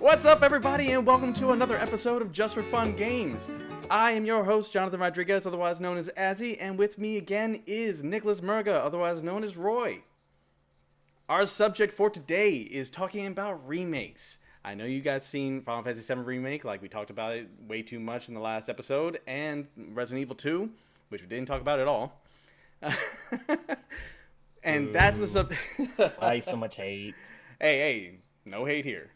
What's up, everybody, and welcome to another episode of Just for Fun Games. I am your host, Jonathan Rodriguez, otherwise known as Azzy, and with me again is Nicholas Murga, otherwise known as Roy. Our subject for today is talking about remakes. I know you guys seen Final Fantasy VII Remake, like we talked about it way too much in the last episode, and Resident Evil 2, which we didn't talk about at all. And that's the subject. Why so much hate? Hey, no hate here.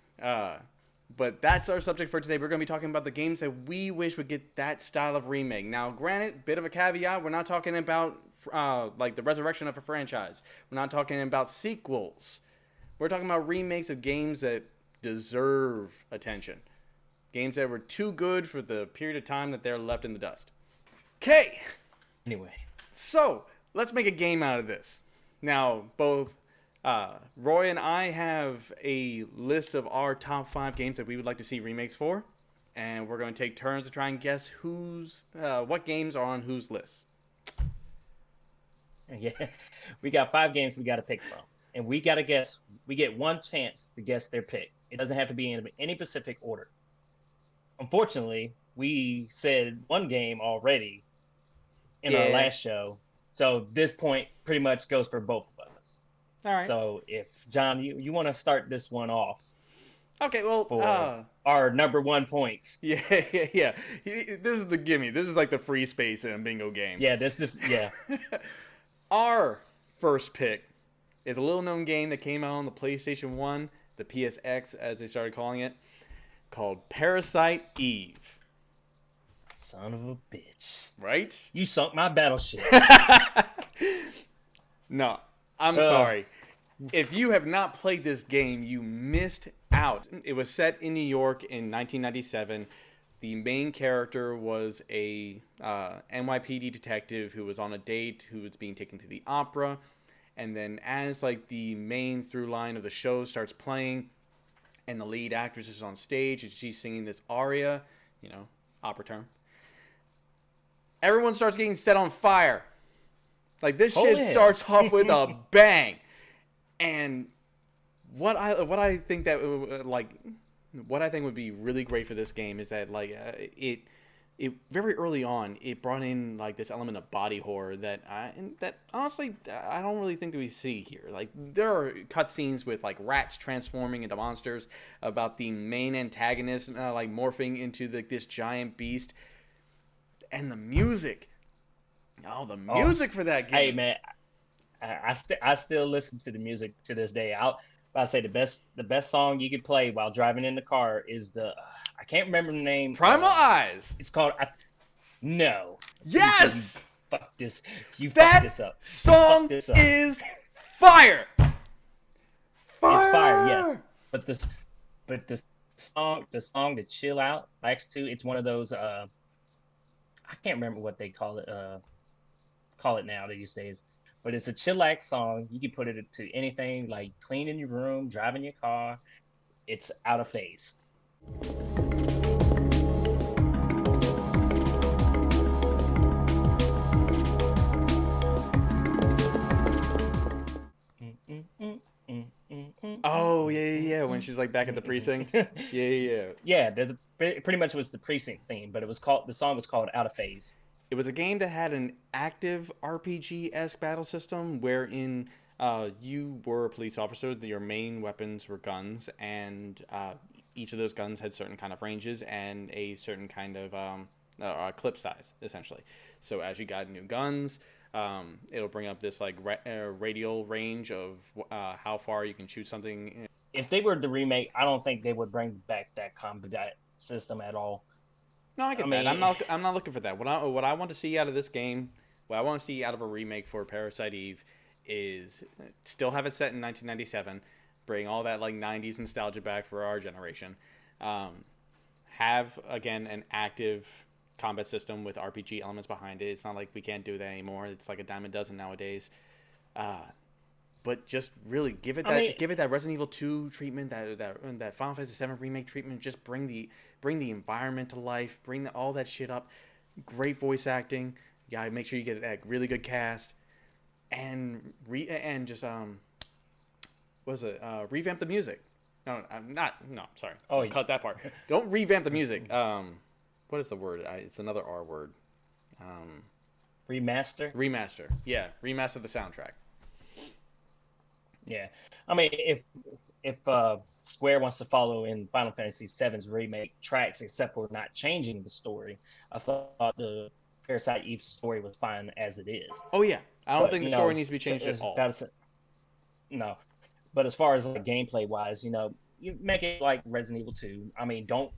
But that's our subject for today. We're going to be talking about the games that we wish would get that style of remake. Now, granted, bit of a caveat, we're not talking about like the resurrection of a franchise. We're not talking about sequels. We're talking about remakes of games that deserve attention. Games that were too good for the period of time that they're left in the dust. Okay. Anyway. So, let's make a game out of this. Now, both Roy and I have a list of our top 5 games that we would like to see remakes for, and we're going to take turns to try and guess what games are on whose list. Yeah, we got 5 games we got to pick from, and we got to guess. We get one chance to guess their pick. It doesn't have to be in any specific order. Unfortunately, we said one game already in our last show, so this point pretty much goes for both of us. All right. So if, John, you want to start this one off. Okay, well, for our number 1 points. Yeah. This is the gimme. This is like the free space in a bingo game. Yeah, this is, yeah. Our first pick is a little known game that came out on the PlayStation 1, the PSX as they started calling it, called Parasite Eve. Son of a bitch. Right? You sunk my battleship. No, I'm sorry. If you have not played this game, you missed out. It was set in New York in 1997. The main character was a NYPD detective who was on a date, who was being taken to the opera. And then as like the main through line of the show starts playing and the lead actress is on stage and she's singing this aria, opera term, everyone starts getting set on fire. Like, this shit starts off with a bang. And what I think would be really great for this game is that it very early on it brought in like this element of body horror that honestly I don't really think that we see here. Like, there are cutscenes with like rats transforming into monsters, about the main antagonist like morphing into this giant beast, and the music. Oh, the music for that game. Hey, man, I still listen to the music to this day. I'll say the best song you could play while driving in the car is I can't remember the name. Primal Eyes. It's called No. Yes. Fuck this. You that fucked this up. Song this up. Is fire. It's fire, yes. But the song to chill out likes to. It's one of those. I can't remember what they call it now these days, but it's a chillax song. You can put it to anything like cleaning your room, driving your car. It's out of phase. Oh yeah. When she's like back at the precinct. Yeah. Yeah, pretty much was the precinct theme, but the song was called Out of Phase. It was a game that had an active RPG-esque battle system wherein you were a police officer. Your main weapons were guns, and each of those guns had certain kind of ranges and a certain kind of clip size, essentially. So as you got new guns, it'll bring up this like radial range of how far you can shoot something. If they were the remake, I don't think they would bring back that combat system at all. No, I get that. I'm not looking for that. What I want to see out of this game, what I want to see out of a remake for Parasite Eve, is still have it set in 1997, bring all that like 90s nostalgia back for our generation, have again an active combat system with RPG elements behind it. It's not like we can't do that anymore. It's like a dime a dozen nowadays. But just really give it that Resident Evil 2 treatment, that Final Fantasy VII Remake treatment. Just bring the environment to life, bring all that shit up. Great voice acting. Yeah, make sure you get a really good cast, and revamp the music. No, I'm not. No, sorry. Oh, Cut that part. Don't revamp the music. What is the word? It's another R word. remaster. Remaster. Yeah, remaster the soundtrack. Yeah, I mean, if Square wants to follow in Final Fantasy VII's remake tracks, except for not changing the story, I thought the Parasite Eve story was fine as it is. Oh yeah, I don't But think the story needs to be changed at all. No, but as far as like gameplay wise, you make it like Resident Evil 2. I mean, don't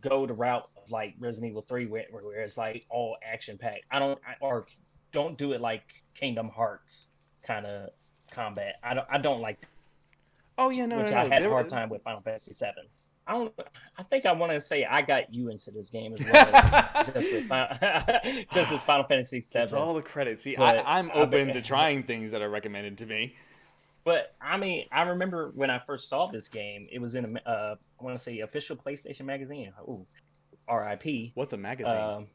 go the route of like Resident Evil 3 where it's like all action packed. Or don't do it like Kingdom Hearts kind of combat. I don't like, Oh yeah, no, which no, I no. had a hard time with Final Fantasy 7. I think I want to say I got you into this game as well, just as Final Fantasy 7. It's all the credit. See, But I'm open to trying things that are recommended to me. But I mean, I remember when I first saw this game, it was in I want to say official PlayStation magazine. Ooh, R.I.P. What's a magazine?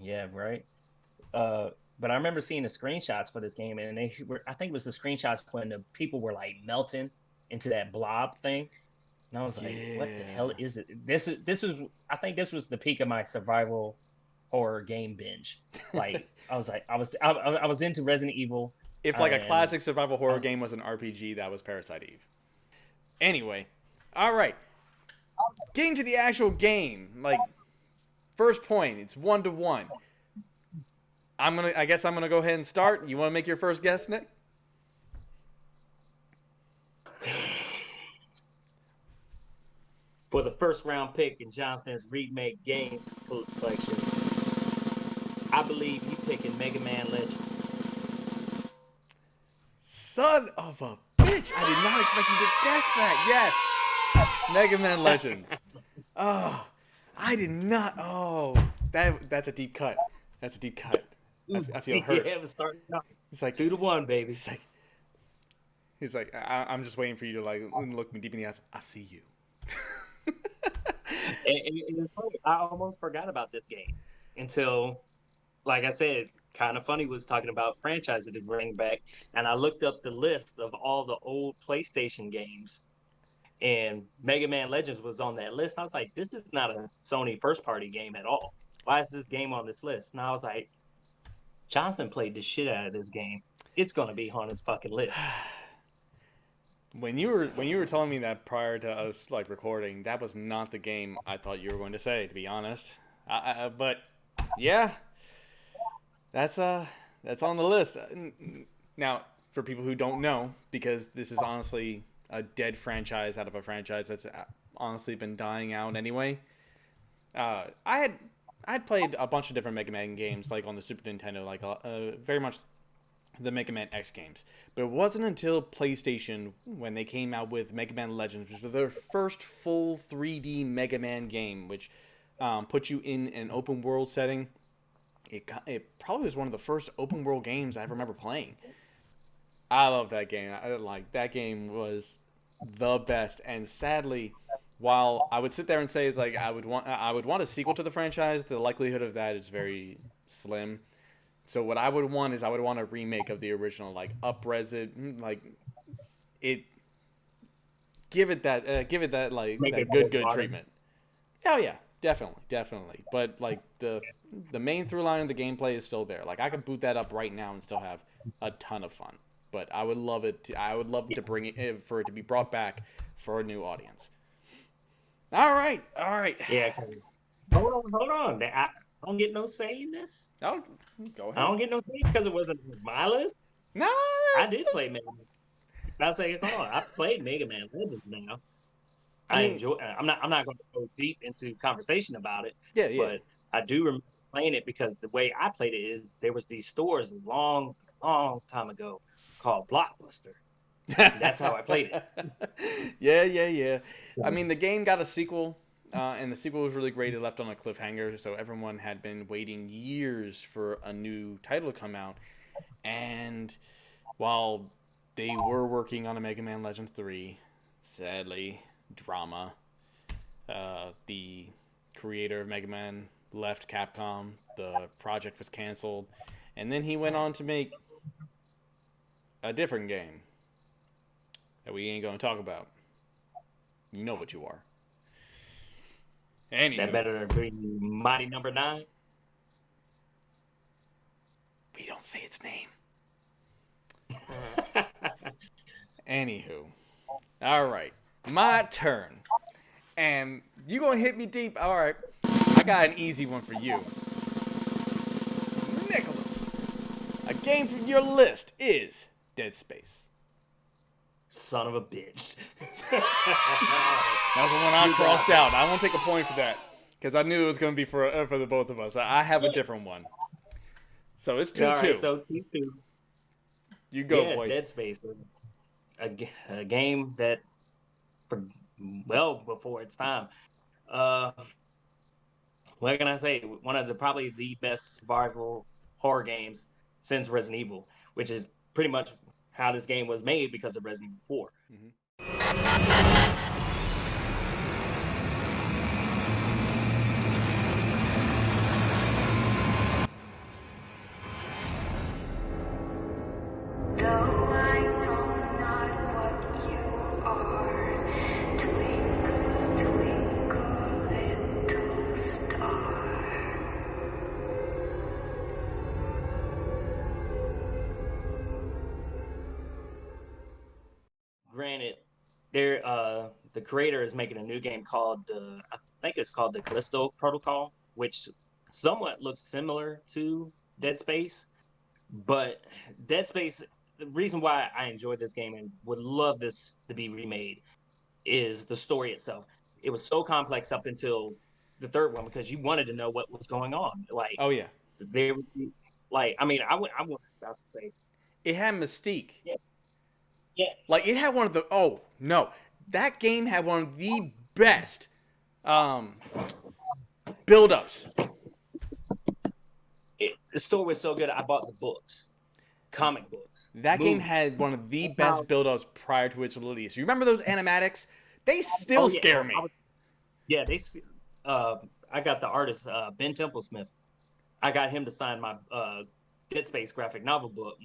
Yeah, right. But I remember seeing the screenshots for this game, and I think it was the screenshots when the people were like melting into that blob thing, and I was like, "What the hell is it?" I think this was the peak of my survival horror game binge. Like I was into Resident Evil. If like a classic survival horror game was an RPG, that was Parasite Eve. Anyway, all right. Getting to the actual game, like first point, it's 1-1. I guess I'm gonna go ahead and start. You want to make your first guess, Nick? For the first round pick in Jonathan's remake games collection, I believe you picking Mega Man Legends. Son of a bitch! I did not expect you to guess that. Yes, Mega Man Legends. Oh, I did not. Oh, that's a deep cut. That's a deep cut. I feel hurt. Yeah, it was starting off. It's like 2-1, baby. He's like, I'm just waiting for you to like look me deep in the eyes. I see you. And it's funny. I almost forgot about this game until, like I said, kind of funny was talking about franchises to bring back, and I looked up the list of all the old PlayStation games, and Mega Man Legends was on that list. I was like, this is not a Sony first-party game at all. Why is this game on this list? And I was like, Jonathan played the shit out of this game. It's gonna be on his fucking list. When you were telling me that prior to us like recording, that was not the game I thought you were going to say, to be honest. But yeah, that's on the list. Now, for people who don't know, because this is honestly a dead franchise out of a franchise that's honestly been dying out anyway. I'd played a bunch of different Mega Man games, like on the Super Nintendo, like very much the Mega Man X games. But it wasn't until PlayStation when they came out with Mega Man Legends, which was their first full 3D Mega Man game, which put you in an open world setting. It probably was one of the first open world games I ever remember playing. I love that game. That game was the best. And sadly, while I would sit there and say it's like I would want a sequel to the franchise, the likelihood of that is very slim. So what I would want is a remake of the original, like up-res it, like it, give it that like that good treatment. Oh yeah, definitely. But like the main through line of the gameplay is still there. Like I could boot that up right now and still have a ton of fun. But I would love to bring it for it to be brought back for a new audience. All right. Yeah. Hold on. I don't get no say in this. Oh, go ahead. I don't get no say because it wasn't my list. No, I did play Mega Man. I say, hold on. I played Mega Man Legends now. I enjoy. I'm not going to go deep into conversation about it. Yeah. But I do remember playing it because the way I played it is there was these stores a long time ago called Blockbuster. That's how I played it. Yeah. I mean, the game got a sequel, and the sequel was really great. It left on a cliffhanger, so everyone had been waiting years for a new title to come out. And while they were working on a Mega Man Legends 3, sadly, drama. The creator of Mega Man left Capcom. The project was canceled. And then he went on to make a different game that we ain't going to talk about. You know what you are. That Anywho, better be Mighty Number 9. we don't say its name. Anywho, all right, my turn, and you gonna hit me deep. All right, I got an easy one for you, Nicholas. A game from your list is Dead Space. Son of a bitch. That's the one I crossed out. I won't take a point for that because I knew it was going to be for the both of us. I have a different one. So it's 2-2. All right, so 2-2. You go, boy. Dead Space, a game that, well before its time. What can I say? One of probably the best survival horror games since Resident Evil, which is pretty much how this game was made because of Resident Evil 4. Granted, the creator is making a new game called I think it's called the Callisto Protocol, which somewhat looks similar to Dead Space. But Dead Space, the reason why I enjoyed this game and would love this to be remade is the story itself. It was so complex up until the third one because you wanted to know what was going on. Like, oh yeah, there, like I mean, I would say it had mystique. Yeah. Yeah. Like it had one of the that game had one of the best build-ups. The story was so good. I bought the books, comic books. That game had one of the best build-ups prior to its release. You remember those animatics? They still scare me. I got the artist Ben Templesmith. I got him to sign my Dead Space graphic novel book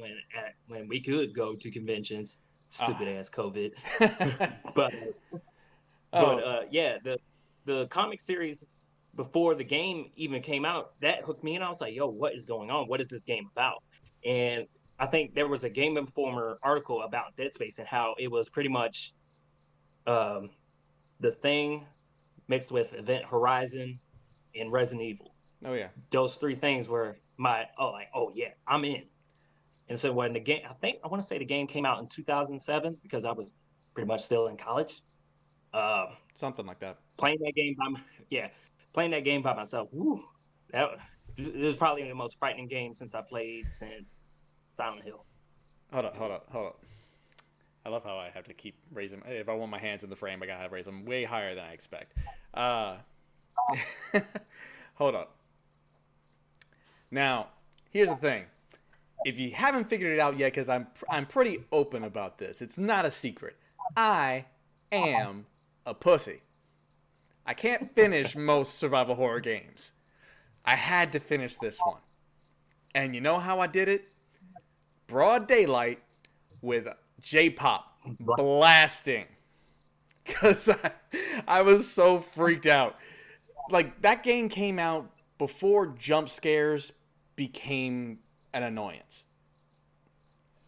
when we could go to conventions. Stupid ass COVID. but the comic series before the game even came out, that hooked me in. I was like, yo, what is going on? What is this game about? And I think there was a Game Informer article about Dead Space and how it was pretty much The Thing mixed with Event Horizon and Resident Evil. Oh yeah. Those three things were I'm in. And so when the game, I want to say the game came out in 2007 because I was pretty much still in college. Something like that. Playing that game by myself. Woo, it was probably the most frightening game since I played since Silent Hill. Hold up. I love how I have to keep raising. If I want my hands in the frame, I gotta raise them way higher than I expect. Hold up. Now, here's the thing. If you haven't figured it out yet, because I'm pretty open about this, it's not a secret. I am a pussy. I can't finish most survival horror games. I had to finish this one. And you know how I did it? Broad daylight with J-pop blasting. Because I was so freaked out. Like, that game came out before jump scares became an annoyance.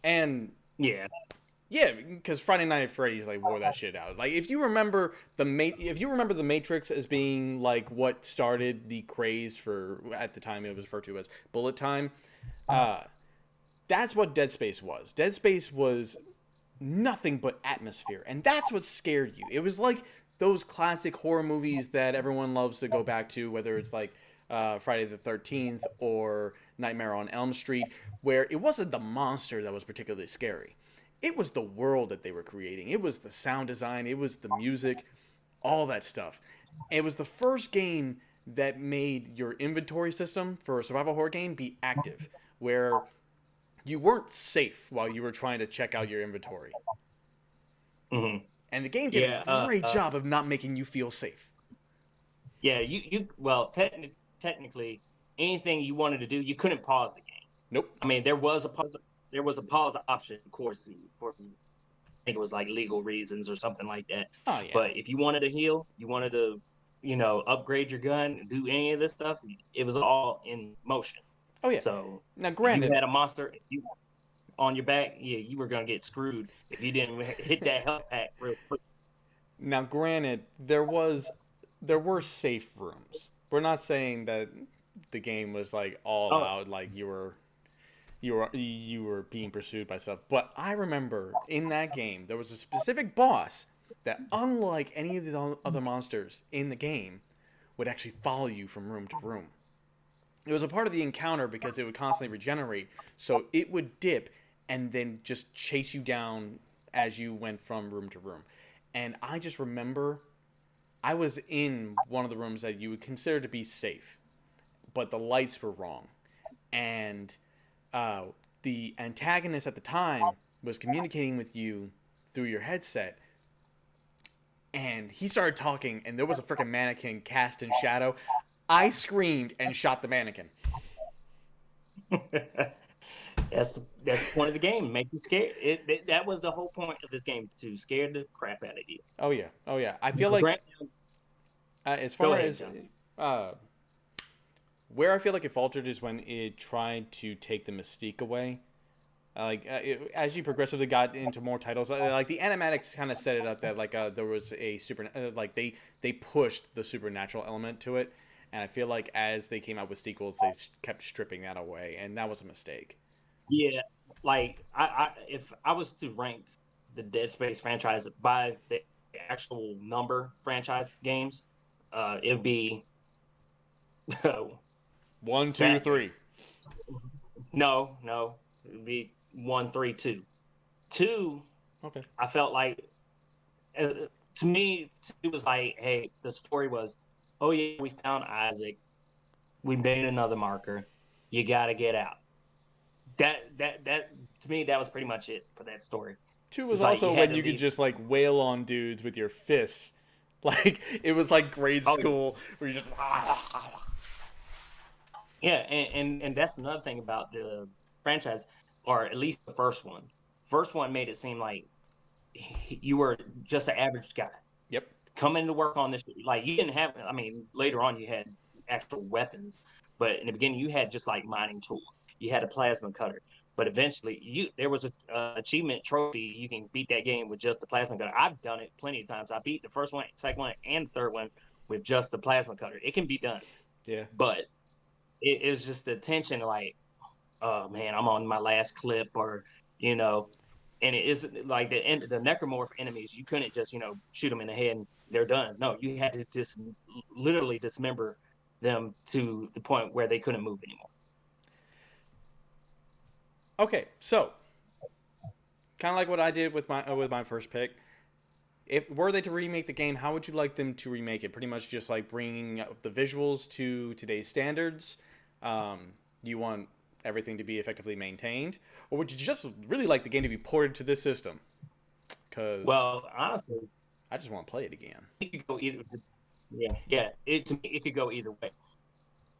And yeah, because Friday Night at Freddy's like wore that shit out. Like if you remember the Matrix as being like what started the craze for, at the time it was referred to as bullet time, that's what Dead Space was. Dead Space was nothing but atmosphere, and that's what scared you. It was like those classic horror movies that everyone loves to go back to, whether it's like Friday the 13th or Nightmare on Elm Street, where it wasn't the monster that was particularly scary. It was the world that they were creating. It was the sound design. It was the music, all that stuff. It was the first game that made your inventory system for a survival horror game be active, where you weren't safe while you were trying to check out your inventory. Mm-hmm. And the game did a great job of not making you feel safe. Yeah, technically, anything you wanted to do, you couldn't pause the game. Nope. I mean, there was a pause option, of course, for think it was like legal reasons or something like that. Oh yeah. But if you wanted to heal, you wanted to, upgrade your gun, do any of this stuff, it was all in motion. Oh yeah. So Now, you granted, had a monster on your back, yeah, you were gonna get screwed if you didn't hit that health pack real quick. there were safe rooms. We're not saying that the game was like all Oh, out, like you were being pursued by stuff. But I remember in that game there was a specific boss that, unlike any of the other monsters in the game, would actually follow you from room to room. It was a part of the encounter because it would constantly regenerate, so it would dip and then just chase you down as you went from room to room. And I just remember I was in one of the rooms that you would consider to be safe, but the lights were wrong. And the antagonist at the time was communicating with you through your headset, and he started talking, and there was a freaking mannequin cast in shadow. I screamed and shot the mannequin. that's the point of the game, make you scared. That was the whole point of this game, to scare the crap out of you. Oh yeah, oh yeah. I feel like as far as where I feel like it faltered is when it tried to take the mystique away. As you progressively got into more titles, like the animatics kind of set it up that there was a they pushed the supernatural element to it, and I feel like as they came out with sequels, they kept stripping that away, and that was a mistake. Yeah, like if I was to rank the Dead Space franchise by the actual number franchise games, it would be 1, 2, 3. No, it would be 1, 3, 2. 2, Okay. I felt like to me, it was like, hey, the story was, oh yeah, we found Isaac, we made another marker, you got to get out. That to me, that was pretty much it for that story. 2 was It's like also when you could just like wail on dudes with your fists, like it was like grade school where you just. Yeah, and that's another thing about the franchise, or at least the first one. First one made it seem like you were just an average guy. Yep. Coming to work on this, like you didn't have. I mean, later on you had actual weapons, but in the beginning you had just like mining tools. You had a plasma cutter, but eventually there was a achievement trophy. You can beat that game with just the plasma cutter. I've done it plenty of times. I beat the first one, second one, and third one with just the plasma cutter. It can be done. Yeah. But it was just the tension, like, oh man, I'm on my last clip, or and it is like the necromorph enemies. You couldn't just shoot them in the head and they're done. No, you had to just literally dismember them to the point where they couldn't move anymore. Okay, so kind of like what I did with my first pick. If were they to remake the game, how would you like them to remake it? Pretty much just like bringing up the visuals to today's standards. You want everything to be effectively maintained, or would you just really like the game to be ported to this system? Because honestly, I just want to play it again. It could go either. Yeah. To me, it could go either way.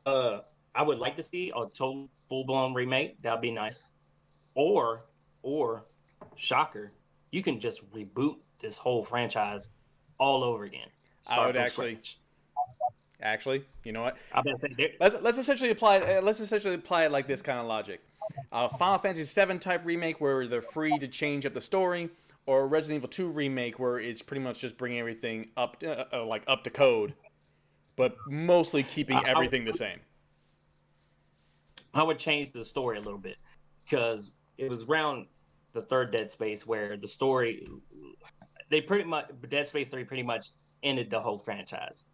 I would like to see a total full-blown remake. That'd be nice. Or shocker, you can just reboot this whole franchise all over again. I would actually, you know what? I'm gonna say let's essentially apply it like this kind of logic. Final Fantasy VII type remake where they're free to change up the story, or a Resident Evil 2 remake where it's pretty much just bringing everything up to code, but mostly keeping everything the same. I would change the story a little bit, because it was around the third Dead Space where the story, Dead Space 3 pretty much ended the whole franchise.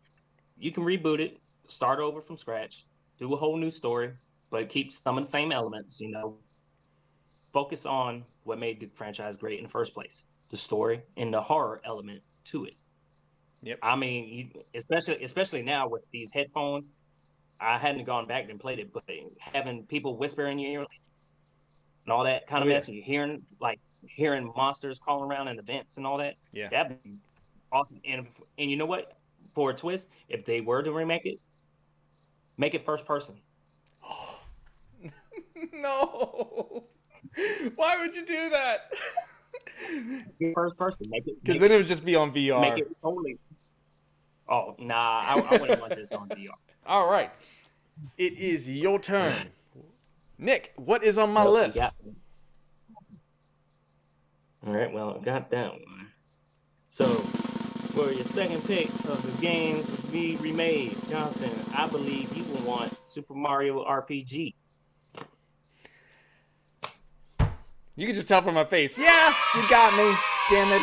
You can reboot it, start over from scratch, do a whole new story, but keep some of the same elements, focus on what made the franchise great in the first place, the story and the horror element to it. Yep. I mean, especially now with these headphones, I hadn't gone back and played it, but having people whisper in your ear and all that kind of mess, and you're hearing monsters crawling around in the vents and all that. Yeah. That'd be awesome. And you know what? For a twist, if they were to remake it, make it first person. No. Why would you do that? First person, make it. Because then it would just be on VR. Make it totally. Oh nah, I wouldn't want this on VR. All right, it is your turn, Nick. What is on my list? All right, well, I got that one. So, for your second pick of the game to be remade, Jonathan, I believe you will want Super Mario RPG. You can just tell from my face. Yeah, you got me. Damn it.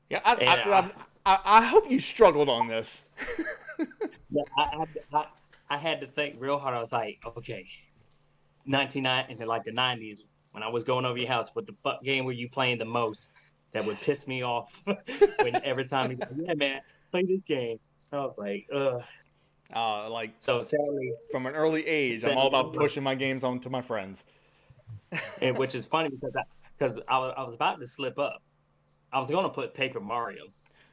Yeah, I hope you struggled on this. Yeah, I had to think real hard. I was like, okay, 99 and like the 90s, when I was going over your house, what the fuck game were you playing the most that would piss me off when every time you go, yeah, man, play this game. I was like, ugh. Like, so sadly, from an early age, I'm all about pushing my games on to my friends. And which is funny because I was about to slip up. I was going to put Paper Mario.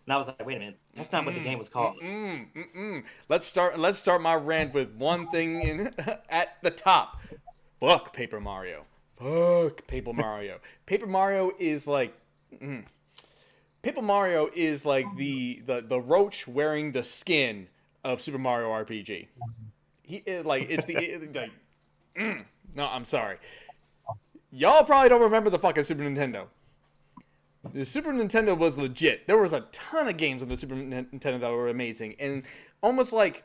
And I was like, wait a minute, that's not what the game was called. Let's start my rant with one thing at the top. Fuck Paper Mario. Fuck Paper Mario. Paper Mario is like Paper Mario is like the roach wearing the skin of Super Mario RPG. No, I'm sorry. Y'all probably don't remember the fucking Super Nintendo. The Super Nintendo was legit. There was a ton of games on the Super Nintendo that were amazing. And almost like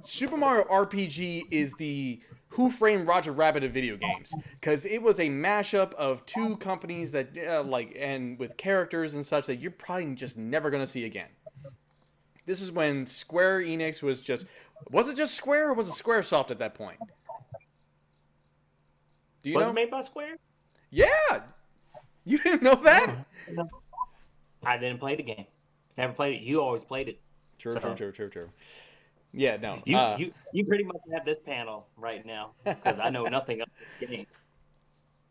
Super Mario RPG is the Who Framed Roger Rabbit of video games. Because it was a mashup of two companies that, and with characters and such that you're probably just never going to see again. This is when Square Enix was just... Was it just Square or was it Squaresoft at that point? Do you know? Was it made by Square? Yeah! You didn't know that? I didn't play the game. Never played it. You always played it. True. Yeah, no. You pretty much have this panel right now because I know nothing of this game.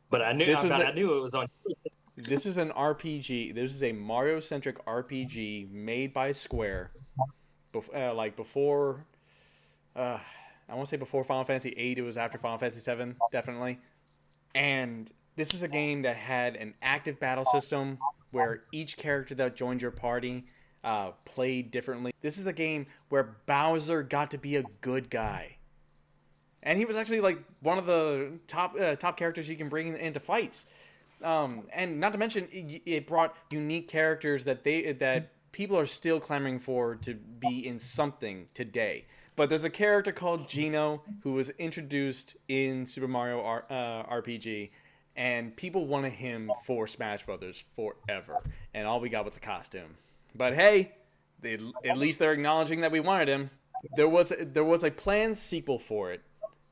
But I knew it was on your list. This is an RPG. This is a Mario-centric RPG made by Square. Before... I won't say before Final Fantasy VIII. It was after Final Fantasy VII, definitely. And... this is a game that had an active battle system where each character that joined your party played differently. This is a game where Bowser got to be a good guy. And he was actually like one of the top characters you can bring into fights. And not to mention, it brought unique characters that people are still clamoring for to be in something today. But there's a character called Geno who was introduced in Super Mario RPG. And people wanted him for Smash Brothers forever. And all we got was a costume. But hey, at least they're acknowledging that we wanted him. There was a planned sequel for it.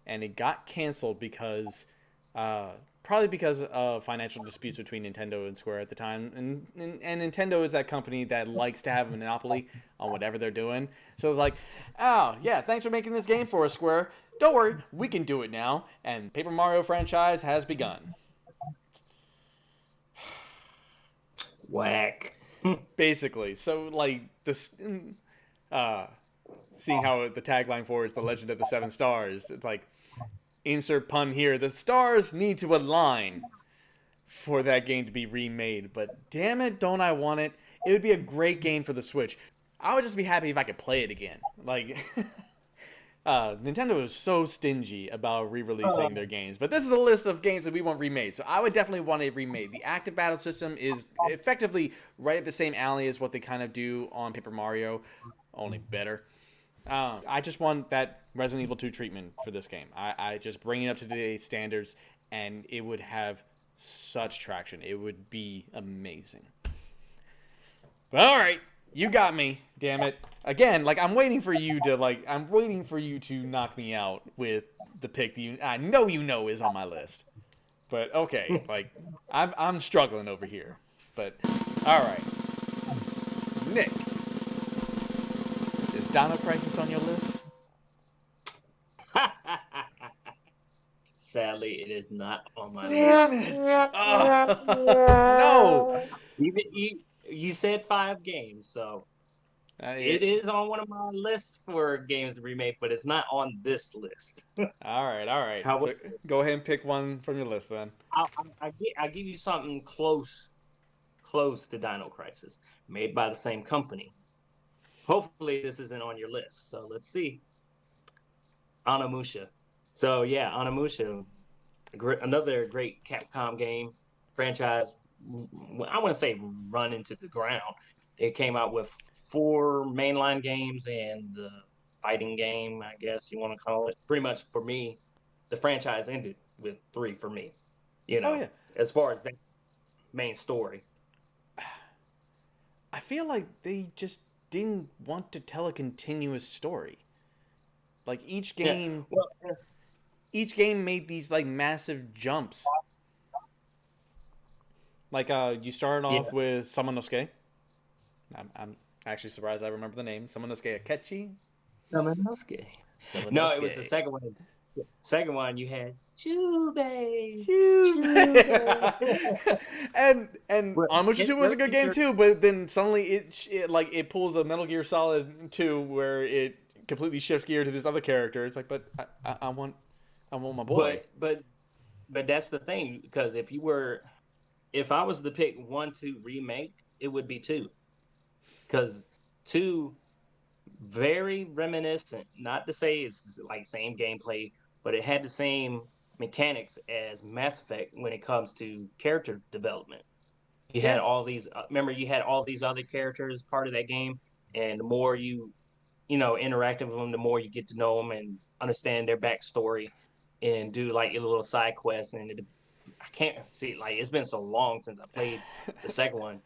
And it got canceled because... probably because of financial disputes between Nintendo and Square at the time. And Nintendo is that company that likes to have a monopoly on whatever they're doing. So it's like, oh, yeah, thanks for making this game for us, Square. Don't worry, we can do it now. And Paper Mario franchise has begun. Whack. Basically. So, like, this... seeing how the tagline for it is The Legend of the Seven Stars, it's like, insert pun here, the stars need to align for that game to be remade. But damn it, don't I want it. It would be a great game for the Switch. I would just be happy if I could play it again. Like... Nintendo is so stingy about re-releasing their games, but this is a list of games that we want remade, so I would definitely want it remade. The active battle system is effectively right up the same alley as what they kind of do on Paper Mario, only better. I just want that Resident Evil 2 treatment for this game. I just bring it up to today's standards, and it would have such traction. It would be amazing. But all right. You got me, damn it. Again, like I'm waiting for you to knock me out with the pick that I know is on my list. But okay, like I'm struggling over here. But all right. Nick, is Dino Crisis on your list? Sadly, it is not on my list. Damn it! Oh, no. You said 5 games, so It is on one of my lists for games to remake, but it's not on this list. All right, all right. How So go ahead and pick one from your list then. I'll give you something close to Dino Crisis, made by the same company. Hopefully, this isn't on your list. So let's see. Onimusha. So yeah, Onimusha, another great Capcom game franchise. I want to say run into the ground. It came out with 4 mainline games and the fighting game, I guess you want to call it. Pretty much for me, the franchise ended with 3 for me. Oh yeah. As far as that main story. I feel like they just didn't want to tell a continuous story. Like each game, each game made these like massive jumps. Like you started off with Samanosuke. I'm actually surprised I remember the name. Samanosuke Akechi. Samanosuke. No, it was the second one. Second one you had Chubei. and Onimusha 2 was a good game too, but then suddenly it pulls a Metal Gear Solid 2 where it completely shifts gear to this other character. It's like, but I want my boy. But that's the thing, because if I was to pick 1 to remake, it would be 2. Because 2 very reminiscent, not to say it's like same gameplay, but it had the same mechanics as Mass Effect when it comes to character development. You had all these remember you had all these other characters part of that game, and the more you interact with them, the more you get to know them and understand their backstory and do like your little side quests. And I can't see, like, it's been so long since I played the second one,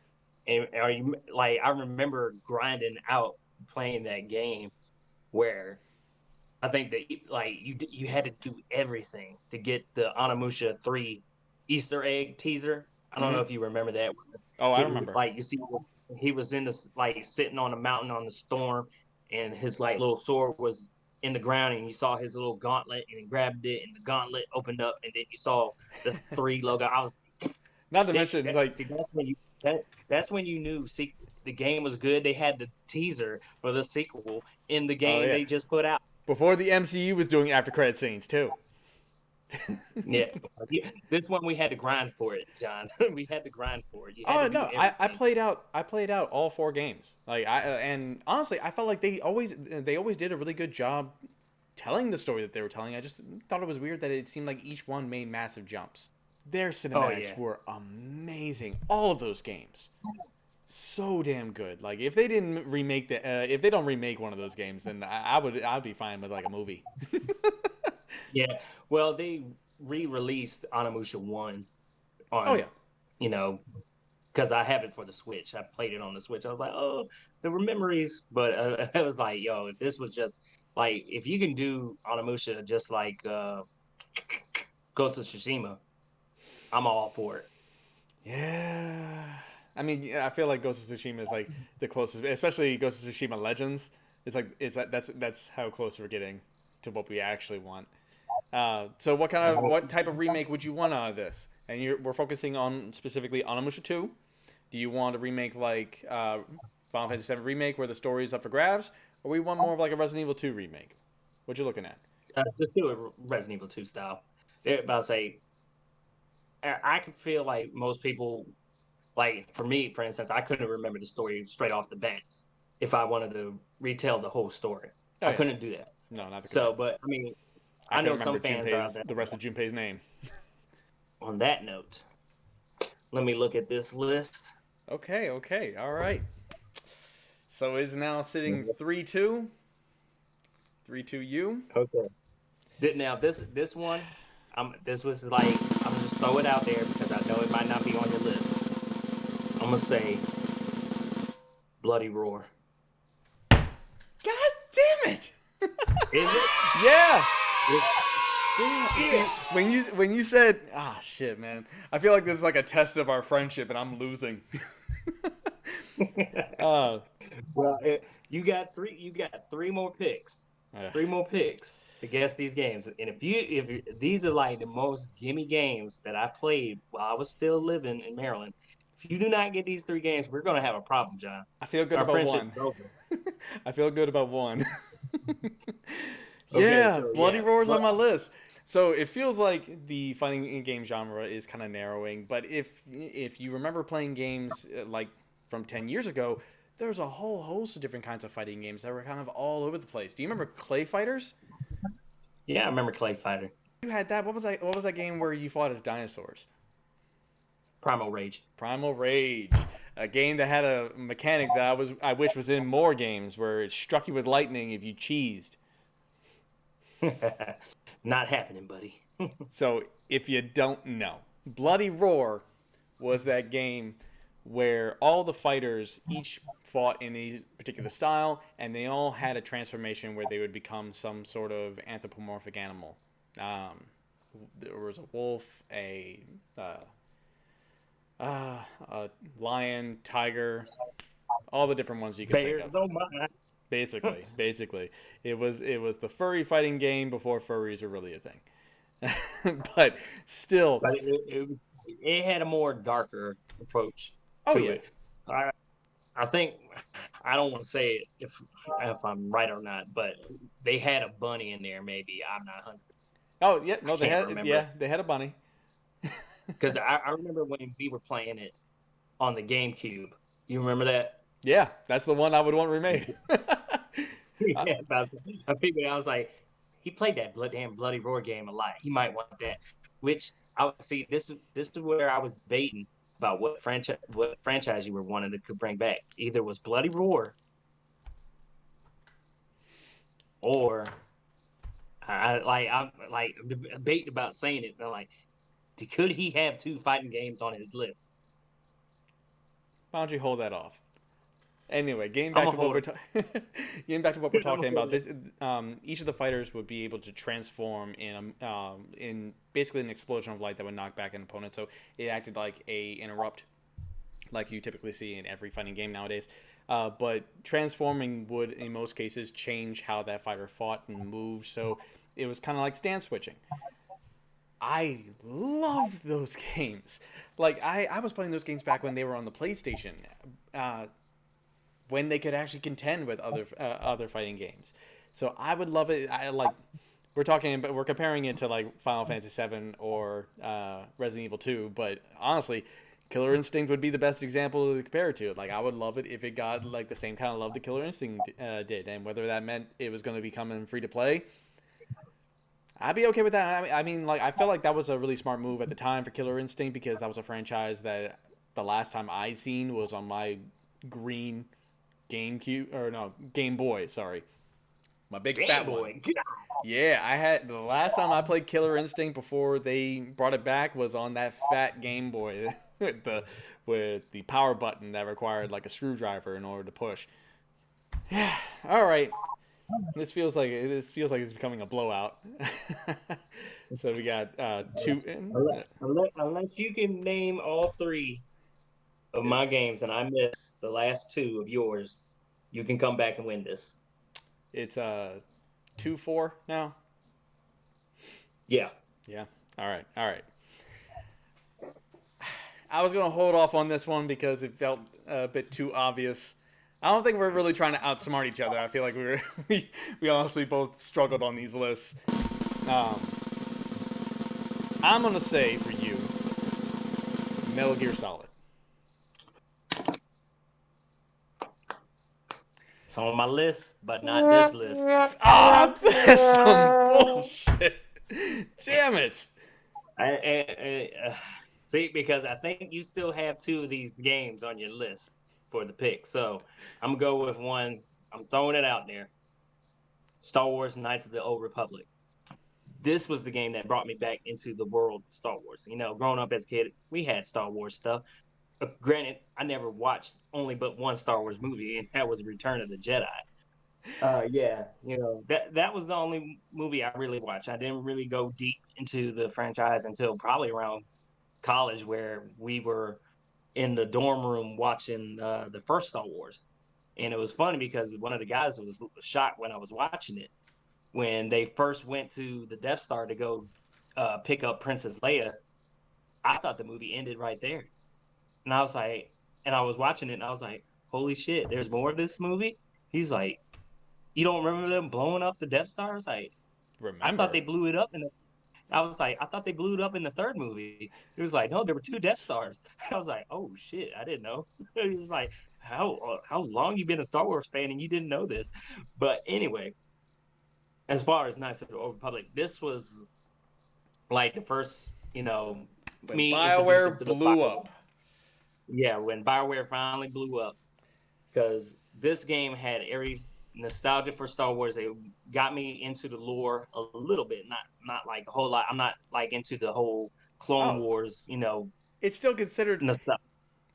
and I remember grinding out playing that game where I think that like you had to do everything to get the Onimusha 3 Easter egg teaser. I don't know if you remember that. Oh, I remember. Like, you see, he was in this, like, sitting on a mountain on the storm, and his like little sword was in the ground, and you saw his little gauntlet, and he grabbed it, and the gauntlet opened up, and then you saw the 3 logo. I was not to mention that's when you knew the game was good. They had the teaser for the sequel in the game they just put out before the MCU was doing after credit scenes too. Yeah, this one we had to grind for it, John. We had to grind for it. I played out all 4 games. Like and honestly, I felt like they always did a really good job telling the story that they were telling. I just thought it was weird that it seemed like each one made massive jumps. Their cinematics were amazing. All of those games, so damn good. Like if they didn't remake if they don't remake one of those games, then I'd be fine with like a movie. Yeah, well, they re-released Onimusha 1 on, because I have it for the Switch. I played it on the Switch. I was like, oh, there were memories. But I was like, yo, if this was just, like, if you can do Onimusha just like Ghost of Tsushima, I'm all for it. Yeah. I mean, I feel like Ghost of Tsushima is like the closest, especially Ghost of Tsushima Legends. That's how close we're getting to what we actually want. So what type of remake would you want out of this? And we're focusing on specifically Onimusha 2. Do you want a remake like Final Fantasy VII Remake where the story is up for grabs, or we want more of like a Resident Evil 2 remake? What you looking at? Let's do a Resident Evil 2 style. About to say, I can feel like most people, like for me, for instance, I couldn't remember the story straight off the bat if I wanted to retell the whole story. I couldn't do that. No, not the so. But I mean, I know some fans out there. The rest of Junpei's name. On that note, let me look at this list. Okay, all right. So it's now sitting 3-2. 3-2 you. Okay. Now this one, this was like, I'm gonna just throw it out there because I know it might not be on your list. I'm gonna say Bloody Roar. God damn it! Is it? Yeah. Yeah. When you said, shit, man, I feel like this is like a test of our friendship, and I'm losing. Well, you got 3. You got 3 more picks. 3 more picks to guess these games. And if these are like the most gimme games that I played while I was still living in Maryland, If you do not get these 3 games, we're gonna have a problem, John. I feel good Our about friendship one. is over. I feel good about one. Okay, Yeah, so Bloody yeah, Roar's on but my list. So it feels like the fighting game genre is kind of narrowing. But if you remember playing games like from 10 years ago, there was a whole host of different kinds of fighting games that were kind of all over the place. Do you remember Clay Fighters? yeah, I remember Clay Fighter, You had that. What was that? What was that game where you fought as dinosaurs? Primal Rage. Primal Rage, a game that had a mechanic that I wish was in more games, where it struck you with lightning if you cheesed. Not happening, buddy. So if you don't know, Bloody Roar was that game where all the fighters each fought in a particular style, and they all had a transformation where they would become some sort of anthropomorphic animal. Um, there was a wolf, a lion, tiger, all the different ones you could think Bears, of. oh my. Basically, it was the furry fighting game before furries were really a thing. But still, But it had a more darker approach oh to yeah, it. I I think I don't want to say it if I'm right or not, but they had a bunny in there. Maybe I'm not 100. oh yeah, I no, can't remember they had a bunny. because I remember when we were playing it on the GameCube. You remember that? Yeah, that's the one I would want remade. Yeah, I figured I was like, he played that damn Bloody Roar game a lot. He might want that. Which I would see. This is where I was debating about what franchise you were wanting to could bring back. Either was Bloody Roar or I'm like debating about saying it. But like, could he have 2 fighting games on his list? Why don't you hold that off? Anyway, getting I'm back a to what hold we're it. getting back to what we're I'm a talking about. hold it. This each of the fighters would be able to transform in basically an explosion of light that would knock back an opponent. So it acted like a interrupt, like you typically see in every fighting game nowadays. But transforming would, in most cases, change how that fighter fought and moved. So it was kind of like stance switching. I loved those games. Like I was playing those games back when they were on the PlayStation. When they could actually contend with other fighting games. So I would love it. I like we're comparing it to like Final Fantasy VII or Resident Evil 2, but honestly, Killer Instinct would be the best example to compare it to. Like I would love it if it got like the same kind of love that Killer Instinct did, and whether that meant it was going to become free to play, I'd be okay with that. I mean, like I felt like that was a really smart move at the time for Killer Instinct because that was a franchise that the last time I seen was on my green GameCube or no Game Boy. Sorry, my big Game fat Boy. one. Yeah, I had the last time I played Killer Instinct before they brought it back was on that fat Game Boy with the power button that required like a screwdriver in order to push. Yeah. All right. This feels like it's becoming a blowout. So we got two. Unless you can name all 3 of my games and I miss the last 2 of yours, you can come back and win this. It's 2-4 now. Yeah. Yeah. All right. All right. I was gonna hold off on this one because it felt a bit too obvious. I don't think we're really trying to outsmart each other. I feel like we honestly both struggled on these lists. I'm gonna say for you, Metal Gear Solid. It's on my list, but not this list. Ah, that's some bullshit. Damn it. See, because I think you still have 2 of these games on your list for the pick. So I'm going to go with one. I'm throwing it out there. Star Wars Knights of the Old Republic. This was the game that brought me back into the world of Star Wars. You know, growing up as a kid, we had Star Wars stuff. Granted, I never watched only but one Star Wars movie, and that was Return of the Jedi. Yeah, you know, that was the only movie I really watched. I didn't really go deep into the franchise until probably around college, where we were in the dorm room watching the first Star Wars. And it was funny because one of the guys was shocked when I was watching it. When they first went to the Death Star to go pick up Princess Leia, I thought the movie ended right there. And I was like, and I was watching it, and I was like, holy shit, there's more of this movie. He's like, you don't remember them blowing up the Death Star? I was like, I thought Remember? they blew it up in the. I was like, I thought they blew it up in the third movie. He was like, no, there were two Death Stars. I was like, oh shit, I didn't know. He was like, how long you been a Star Wars fan and you didn't know this? But anyway, as far as Knights of the Old Republic, this was like the first, When me introducing BioWare to the blew BioWare. up. Yeah, when BioWare finally blew up, because this game had every nostalgia for Star Wars. It got me into the lore a little bit, not like a whole lot. I'm not like into the whole Clone Oh, Wars, it's still considered. nostalgia.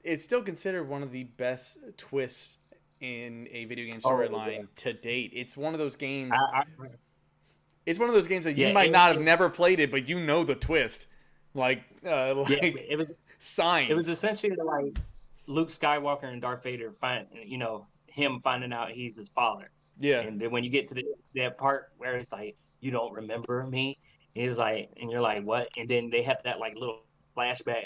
It's still considered one of the best twists in a video game Oh yeah, storyline to date. It's one of those I, games. I, It's one of those games that you yeah, might not have never played it, but you know the twist, like yeah. like It was signs. essentially like Luke Skywalker and Darth Vader him finding out he's his father. Yeah. And then when you get to that part where it's like, you don't remember me, he's like, and you're like, what? And then they have that like little flashback,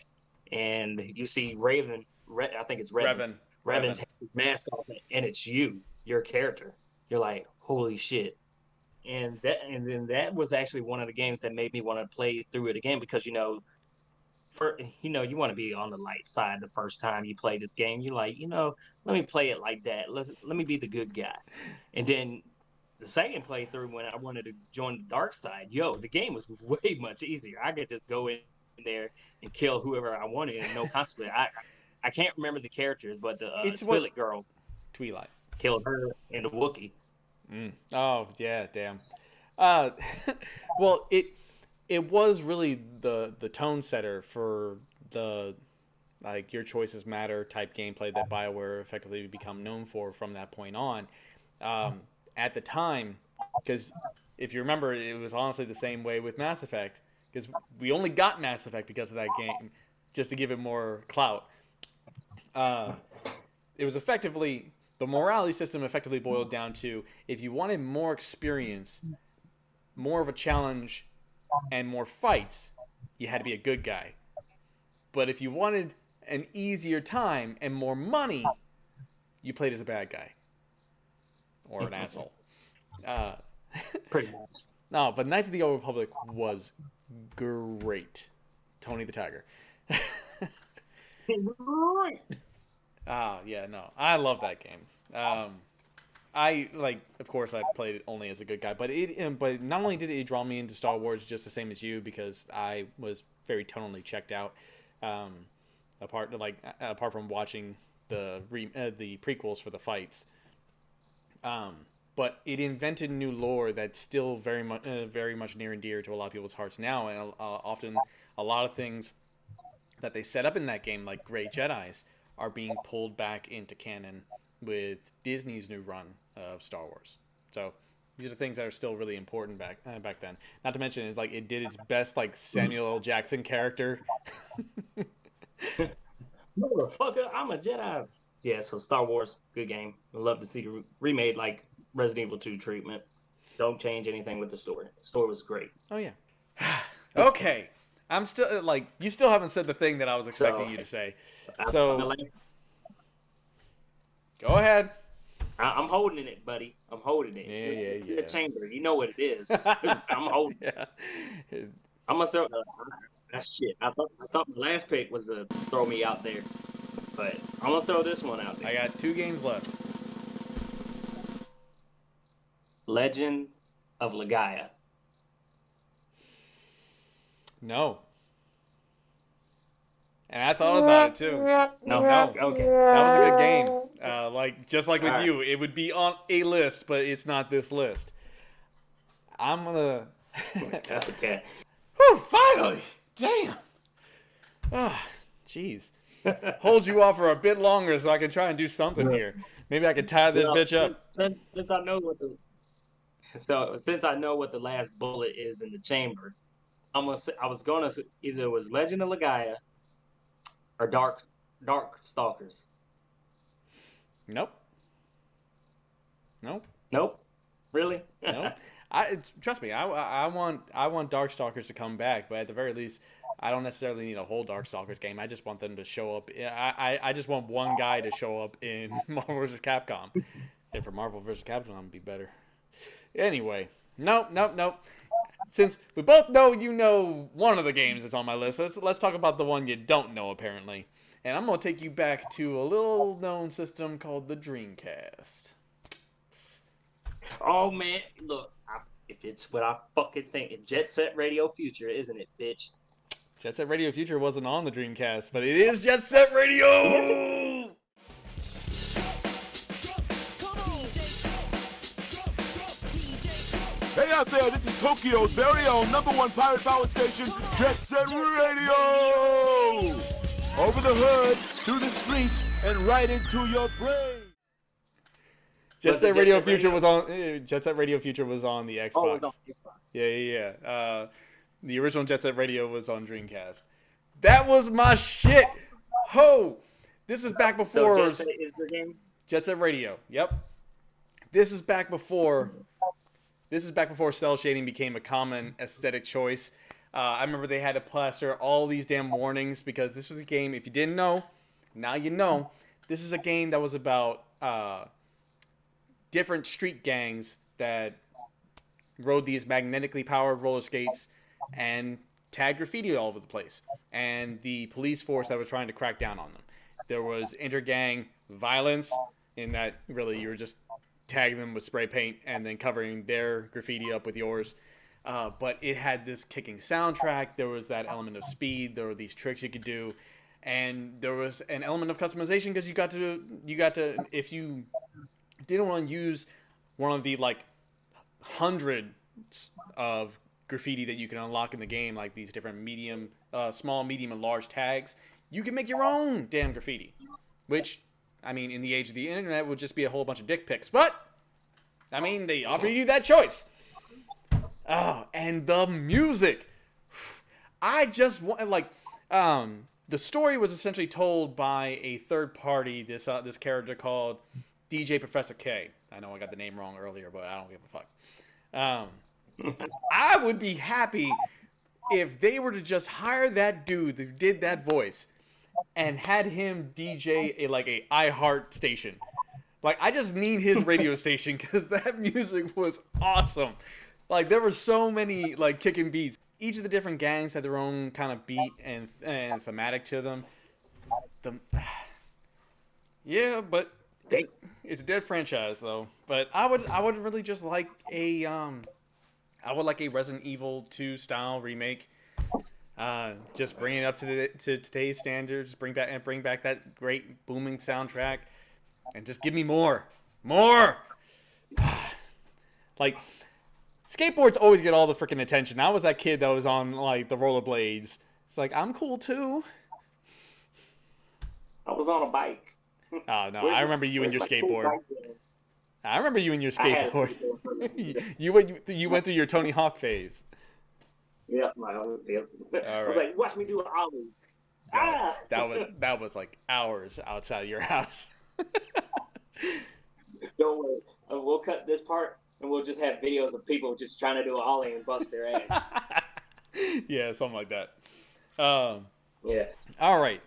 and you see I think it's Revan. Revan. Revan Revan. takes his mask off, and it's your character. You're like, holy shit. And then that was actually one of the games that made me want to play through it again because you want to be on the light side the first time you play this game. You're like, let me play it like that. Let me be the good guy. And then the second playthrough, when I wanted to join the dark side, the game was way much easier. I could just go in there and kill whoever I wanted and no consequence. I can't remember the characters, but the It's Twi'lek girl Twilight. killed her and the Wookiee. Oh yeah, damn. Uh, well, it was really the tone setter for the like your choices matter type gameplay that BioWare effectively become known for from that point on. At the time, because if you remember, it was honestly the same way with Mass Effect, because we only got Mass Effect because of that game, just to give it more clout. It was effectively the morality system effectively boiled down to if you wanted more experience, more of a challenge, and more fights, you had to be a good guy. But if you wanted an easier time and more money, you played as a bad guy or an asshole. Pretty much. No, but Knights of the Old Republic was great. Tony the Tiger. Yeah, no, I love that game. I like, of course, I played it only as a good guy, but but not only did it draw me into Star Wars just the same as you, because I was very tonally checked out. Apart from watching the prequels for the fights, but it invented new lore that's still very much near and dear to a lot of people's hearts now, and often a lot of things that they set up in that game, like Grey Jedis, are being pulled back into canon with Disney's new run of Star Wars. So these are things that are still really important back then. Not to mention, it's like it did its best like Samuel L. Jackson character. Motherfucker, I'm a Jedi. Yeah, so Star Wars, good game. I'd love to see the remade like Resident Evil 2 treatment. Don't change anything with the story. The story was great. Oh yeah. Okay. I'm still like, you still haven't said the thing that I was expecting you to say. So go ahead. I'm holding it, buddy. I'm holding it. It's in the chamber. You know what it is. I'm holding it. I'm gonna throw. Shit. I thought my last pick was to throw me out there, but I'm gonna throw this one out there. I got 2 games left. Legend of Legaia. No. And I thought about it too. No. Okay. That was a good game. Just like with All right. you, it would be on a list, but it's not this list. I'm gonna. Okay. Whew, finally! Damn. Ah, jeez. Hold you off for a bit longer so I can try and do something here. Maybe I can tie this bitch up. Since I know what the last bullet is in the chamber, I was gonna either it was Legend of Legaia or Dark Stalkers. Nope. Really? Nope. Trust me. I want Darkstalkers to come back, but at the very least, I don't necessarily need a whole Darkstalkers game. I just want them to show up. I just want one guy to show up in Marvel vs. Capcom. And for Marvel vs. Capcom, it'd be better. Anyway, nope. Since we both know you know one of the games that's on my list, let's talk about the one you don't know, apparently. And I'm going to take you back to a little-known system called the Dreamcast. Oh, man. Look, if it's what I fucking think, Jet Set Radio Future, isn't it, bitch? Jet Set Radio Future wasn't on the Dreamcast, but it is Jet Set Radio! Hey out there, this is Tokyo's very own #1 pirate power station, Jet Set Radio! Over the hood, through the streets, and right into your brain. Jet Set Radio Future was on. Jet Set Radio Future was on the Xbox. Oh, it was on Xbox. Yeah. The original Jet Set Radio was on Dreamcast. That was my shit. Ho! This is back before. So Jet Set is the game? Jet Set Radio. Yep. This is back before cell shading became a common aesthetic choice. I remember they had to plaster all these damn warnings because this was a game. If you didn't know, now you know. This is a game that was about different street gangs that rode these magnetically powered roller skates and tagged graffiti all over the place, and the police force that was trying to crack down on them. There was inter-gang violence in that really you were just tagging them with spray paint and then covering their graffiti up with yours. But it had this kicking soundtrack. There was that element of speed. There were these tricks you could do, and there was an element of customization because you got to if you didn't want to use one of the like hundreds of graffiti that you can unlock in the game, like these different small, medium, and large tags, you can make your own damn graffiti, which, I mean, in the age of the internet would just be a whole bunch of dick pics, but I mean, they offer you that choice. Oh, and the music. I just want, like, the story was essentially told by a third party, this character called DJ Professor K. I know I got the name wrong earlier, but I don't give a fuck. I would be happy if they were to just hire that dude who did that voice and had him DJ a iHeart station. Like, I just need his radio station because that music was awesome. Like, there were so many, like, kicking beats. Each of the different gangs had their own kind of beat and thematic to them. Yeah, but it's a dead franchise, though. But I would really just like a Resident Evil 2 style remake. Just bring it up to today's standards. Bring back that great booming soundtrack, and just give me more. Like, skateboards always get all the freaking attention. I was that kid that was on like the rollerblades. It's like, I'm cool too. I was on a bike. Oh no, I remember you and your skateboard. I remember you and your skateboard. you went through your Tony Hawk phase. Yeah, yep. I was like, watch me do an ollie. That was like hours outside of your house. Don't worry, we'll cut this part and we'll just have videos of people just trying to do an ollie and bust their ass. Yeah, something like that. Yeah. All right.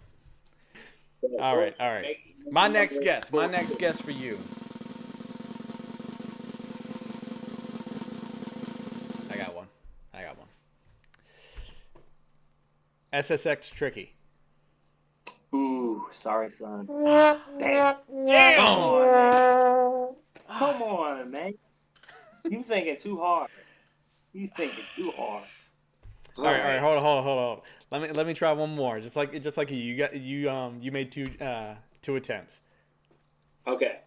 My next guess for you. I got one. SSX Tricky. Ooh, sorry, son. Damn. Come on, man. You thinking too hard. All right, hold on. Let me try one more. Just like you made two attempts. Okay.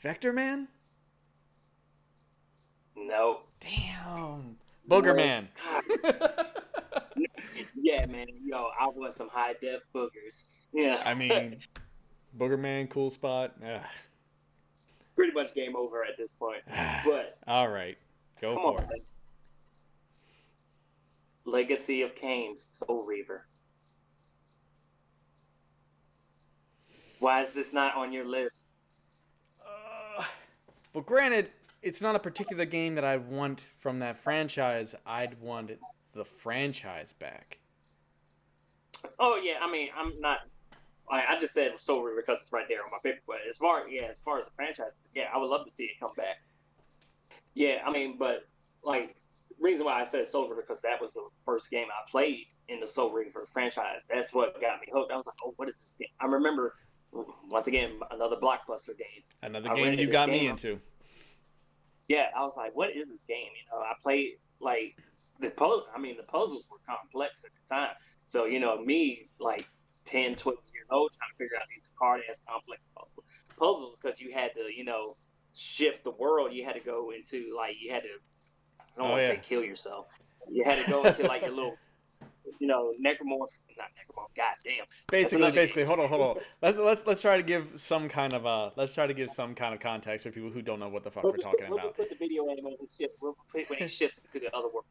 Vector Man? No. Damn. Booger Man. Yeah, man. Yo, I want some high def boogers. Yeah. I mean, Booger Man, cool spot. Ugh. Pretty much game over at this point. But all right, go for it. Man. Legacy of Kain's Soul Reaver. Why is this not on your list? Well, granted, it's not a particular game that I'd want from that franchise. I'd want the franchise back? Oh yeah, I mean, I'm not. I just said Soul Reaver because it's right there on my paper. But as far as the franchise, yeah, I would love to see it come back. Yeah, I mean, but like, reason why I said Soul Reaver because that was the first game I played in the Soul Reaver franchise. That's what got me hooked. I was like, oh, what is this game? I remember, once again, another blockbuster game. Another game you got me into. Yeah, I was like, what is this game? You know, I played like the puzzle. I mean, the puzzles were complex at the time. So, you know, me like 10, 12 years old trying to figure out these hard ass complex puzzles because you had to, you know, shift the world. You had to go into like you had to. I don't want to say kill yourself. You had to go into like your little, you know, necromorph. Not necromorph. God damn. Basically. Hold on. Let's try to give some kind of context for people who don't know what the fuck we're talking about. We'll just put the video in when it shifts to the other world.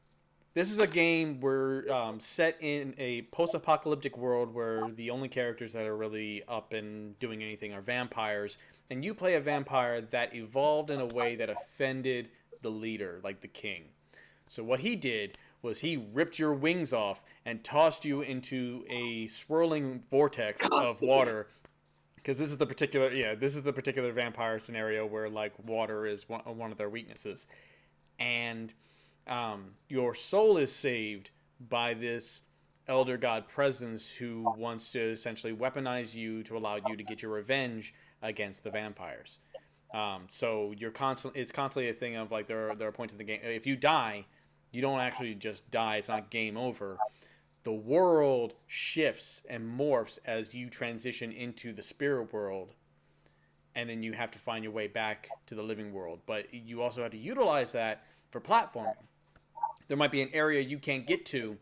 This is a game where set in a post-apocalyptic world where the only characters that are really up and doing anything are vampires, and you play a vampire that evolved in a way that offended the leader, like the king. So what he did was he ripped your wings off and tossed you into a swirling vortex of water. Because this is the particular vampire scenario where like water is one of their weaknesses, and your soul is saved by this elder god presence who wants to essentially weaponize you to allow you to get your revenge against the vampires. So it's constantly a thing of like there are points in the game. If you die, you don't actually just die. It's not game over. The world shifts and morphs as you transition into the spirit world, and then you have to find your way back to the living world. But you also have to utilize that for platforming. There might be an area you can't get to,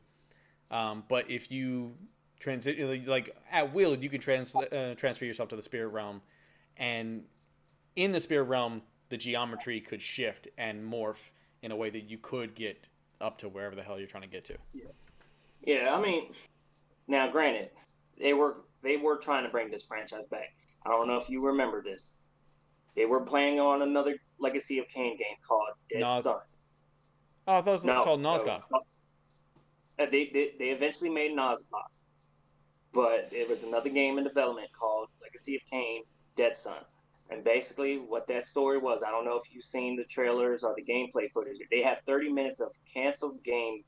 but if you transit like at will, you can transfer yourself to the spirit realm, and in the spirit realm, the geometry could shift and morph in a way that you could get up to wherever the hell you're trying to get to. Yeah, I mean, now granted, they were trying to bring this franchise back. I don't know if you remember this. They were playing on another Legacy of Kain game called Dead Sun. Oh, I thought it was called Nosgoth. They eventually made Nosgoth, but it was another game in development called Legacy of Kain Dead Sun. And basically what that story was, I don't know if you've seen the trailers or the gameplay footage. They have 30 minutes of a canceled game,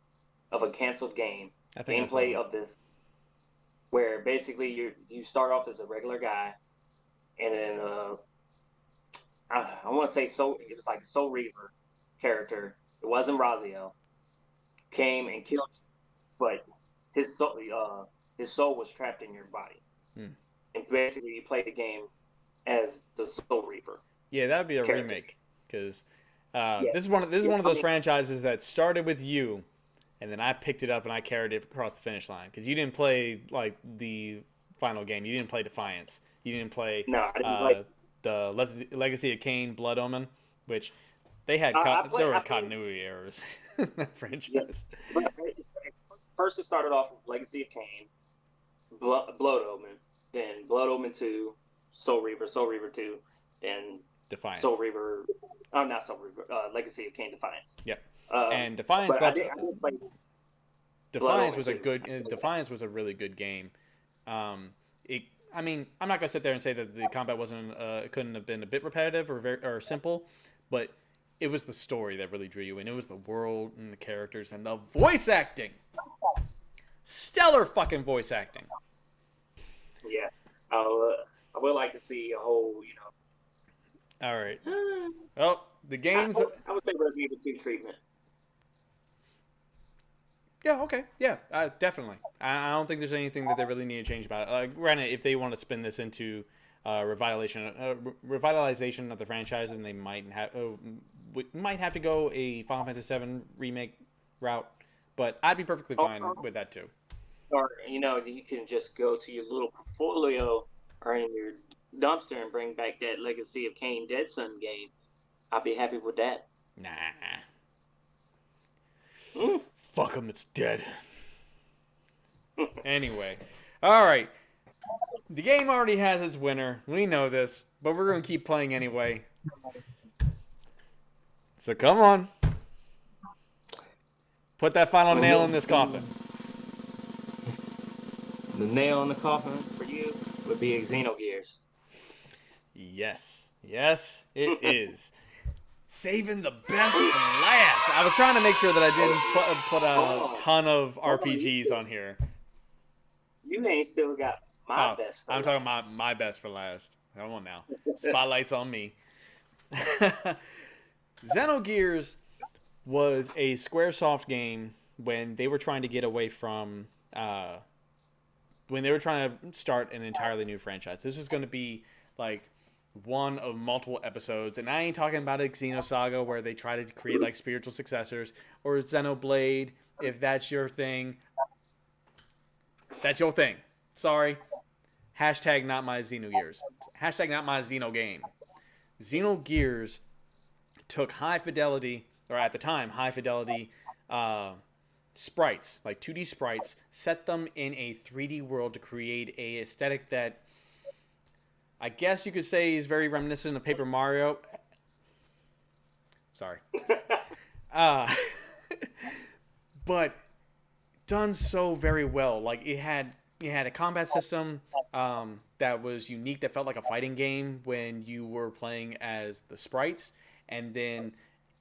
gameplay of this, where basically you start off as a regular guy, and then I want to say it was like a Soul Reaver character. It wasn't Raziel. Came and killed you, but his soul was trapped in your body, and basically you play the game as the Soul Reaver. Yeah, that would be a remake, because this is one of those franchises that started with you, and then I picked it up and I carried it across the finish line. Because you didn't play like the final game, you didn't play Defiance, you didn't play the Legacy of Kain Blood Omen, which they had there were continuity errors in that franchise. Yeah. First, it started off with Legacy of Kain, Blood Omen, then Blood Omen 2. Soul Reaver 2, and Defiance. Soul Reaver. Oh, not Soul Reaver. Legacy of Kain Defiance. Yep. And Defiance. Defiance was Defiance was a really good game. I mean, I'm not gonna sit there and say that the combat couldn't have been a bit repetitive or simple, but it was the story that really drew you in. It was the world and the characters and the voice acting. Stellar fucking voice acting. Yeah. I would like to see a whole, you know. All right. Well, the games. I would say Resident Evil 2 treatment. Yeah. Okay. Yeah. Definitely. I don't think there's anything that they really need to change about it. Granted, if they want to spin this into revitalization of the franchise, then they might have to go a Final Fantasy VII remake route. But I'd be perfectly fine with that too. Or you know, you can just go to your little portfolio or in your dumpster and bring back that Legacy of Kain Dead Sun game. I'll be happy with that. Nah. Fuck them, it's dead. Anyway. Alright. The game already has its winner. We know this. But we're going to keep playing anyway. So come on. Put that final nail in this coffin. The nail in the coffin for you would be Xenogears. Yes. Yes, it is. Saving the best for last. I was trying to make sure that I didn't put a ton of RPGs on here. You ain't still got my best for I'm last. talking about my best for last. Come on now. Spotlight's on me. Xenogears was a Squaresoft game when they were trying to get away from... when they were trying to start an entirely new franchise. This was going to be like one of multiple episodes, and I ain't talking about a Xenosaga where they try to create like spiritual successors, or Xenoblade. If that's your thing, that's your thing. Sorry. Hashtag not my Xenogears. Hashtag not my Xeno game. Xenogears took high fidelity, or at the time, high fidelity sprites, like 2D sprites, set them in a 3D world to create a aesthetic that I guess you could say is very reminiscent of Paper Mario. Sorry. But done so very well. Like it had a combat system that was unique, that felt like a fighting game when you were playing as the sprites, and then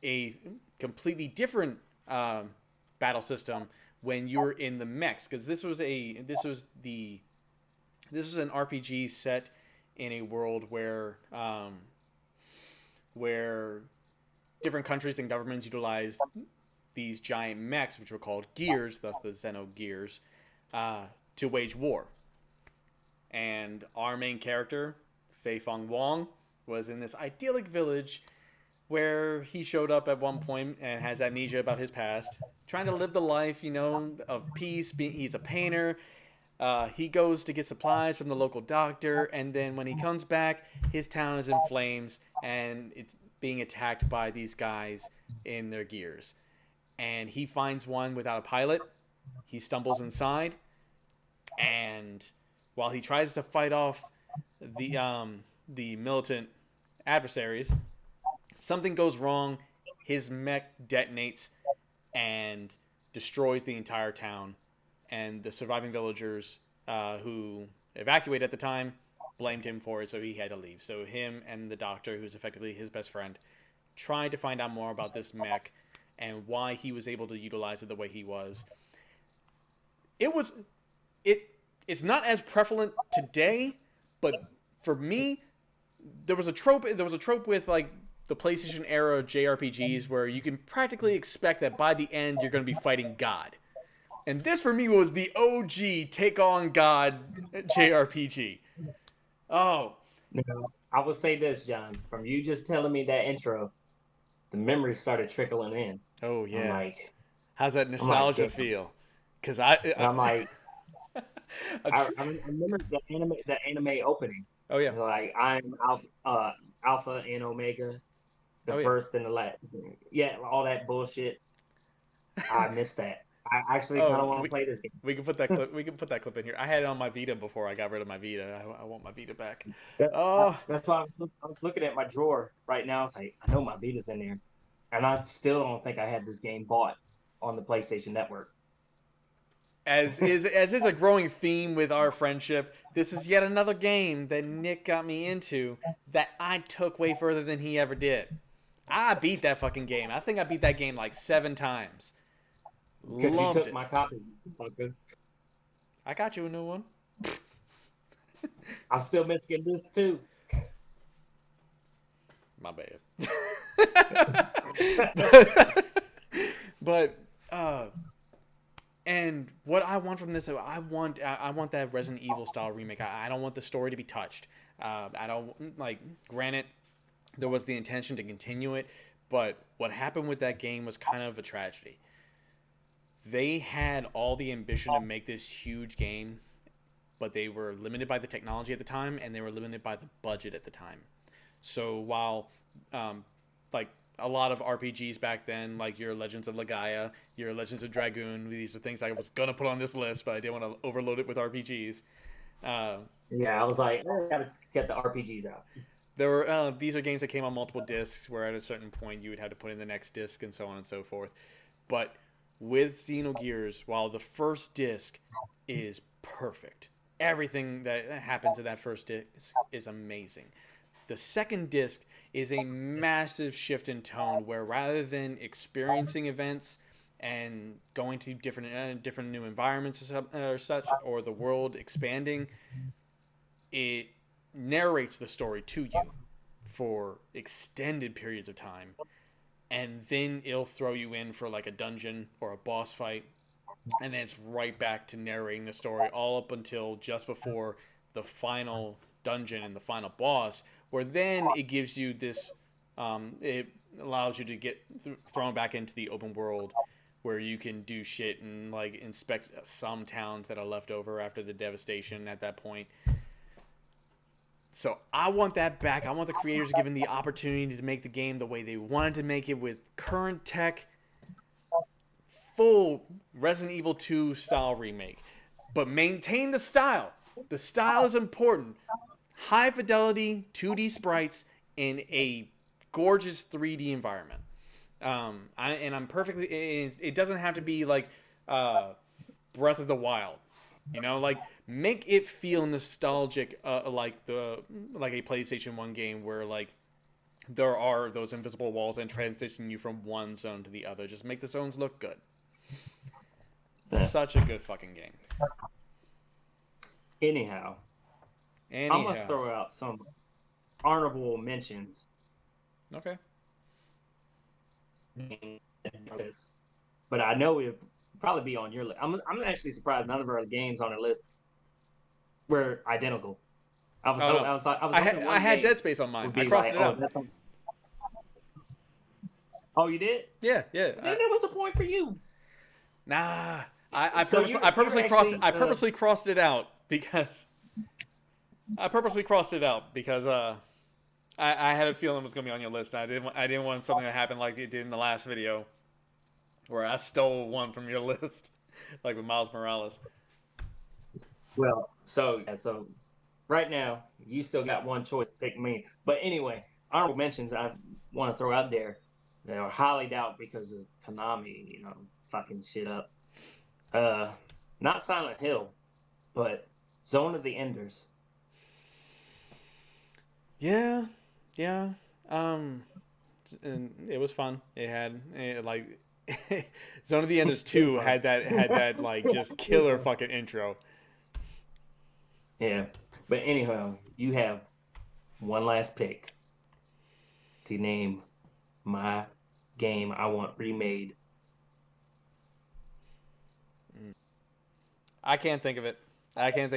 a completely different battle system when you were in the mechs, because this was an RPG set in a world where different countries and governments utilized these giant mechs, which were called gears, thus the Xenogears, to wage war. And our main character, Fei Fong Wong, was in this idyllic village where he showed up at one point and has amnesia about his past, trying to live the life, of peace. He's a painter. He goes to get supplies from the local doctor, and then when he comes back, his town is in flames, and it's being attacked by these guys in their gears. And he finds one without a pilot. He stumbles inside, and while he tries to fight off the militant adversaries, something goes wrong. His mech detonates and destroys the entire town. And the surviving villagers who evacuated at the time blamed him for it, so he had to leave. So him and the doctor, who's effectively his best friend, tried to find out more about this mech and why he was able to utilize it the way he was. It's not as prevalent today, but for me, there was a trope with like the PlayStation era JRPGs where you can practically expect that by the end you're going to be fighting God. And this for me was the OG take on God JRPG. Oh. Now, I will say this, John. From you just telling me that intro, the memories started trickling in. Oh yeah. I'm like, how's that nostalgia feel? Because I'm like, I remember the anime opening. Oh yeah. Like I'm Alpha and Omega, the first and the last. Yeah, all that bullshit. I missed that. I actually kind of want to play this game. We can put that clip. We can put that clip in here. I had it on my Vita before I got rid of my Vita. I want my Vita back. That's why I was looking at my drawer right now. It's like, I know my Vita's in there, and I still don't think I had this game bought on the PlayStation Network. As is a growing theme with our friendship, this is yet another game that Nick got me into that I took way further than he ever did. I beat that fucking game. I think I beat that game like 7 times. Because you took my copy. Okay. I got you a new one. I'm still missing this too. My bad. But and what I want from this, I want that Resident Evil style remake. I don't want the story to be touched. I don't like. Granted, there was the intention to continue it, but what happened with that game was kind of a tragedy. They had all the ambition to make this huge game, but they were limited by the technology at the time, and they were limited by the budget at the time. So while, like a lot of RPGs back then, like your Legends of Legaia, your Legends of Dragoon, these are things I was gonna put on this list, but I didn't want to overload it with RPGs. Yeah, I was like, I gotta get the RPGs out. There were these are games that came on multiple discs, where at a certain point you would have to put in the next disc and so on and so forth. But with Xenogears, while the first disc is perfect, everything that happens in that first disc is amazing. The second disc is a massive shift in tone, where rather than experiencing events and going to different new environments or such, or the world expanding, it narrates the story to you for extended periods of time, and then it'll throw you in for like a dungeon or a boss fight, and then it's right back to narrating the story all up until just before the final dungeon and the final boss, where then it gives you this it allows you to get thrown back into the open world, where you can do shit and like inspect some towns that are left over after the devastation at that point. So I want that back. I want the creators given the opportunity to make the game the way they wanted to make it, with current tech, full Resident Evil 2 style remake, but maintain the style. The style is important. High fidelity 2D sprites in a gorgeous 3D environment. I'm perfectly. It doesn't have to be like Breath of the Wild, you know. Like, make it feel nostalgic, like a PlayStation 1 game where like there are those invisible walls and transition you from one zone to the other. Just make the zones look good. Such a good fucking game. Anyhow, I'm gonna throw out some honorable mentions. Okay. But I know it'll probably be on your list. I'm actually surprised none of our games on our list were identical. I had Dead Space on mine. I crossed it out. Oh, you did? Yeah. Then there was a point for you. Nah, I purposely crossed it out because I had a feeling it was gonna be on your list. I didn't want something to happen like it did in the last video, where I stole one from your list, like with Miles Morales. Well, so right now you still got one choice to pick me. But anyway, honorable mentions I want to throw out there that are highly doubt because of Konami, fucking shit up. Not Silent Hill, but Zone of the Enders. Yeah. And it was fun. It had like Zone of the Enders 2 had that like just killer fucking intro. Yeah, but anyhow, you have one last pick to name my game I want remade. I can't think of it. I give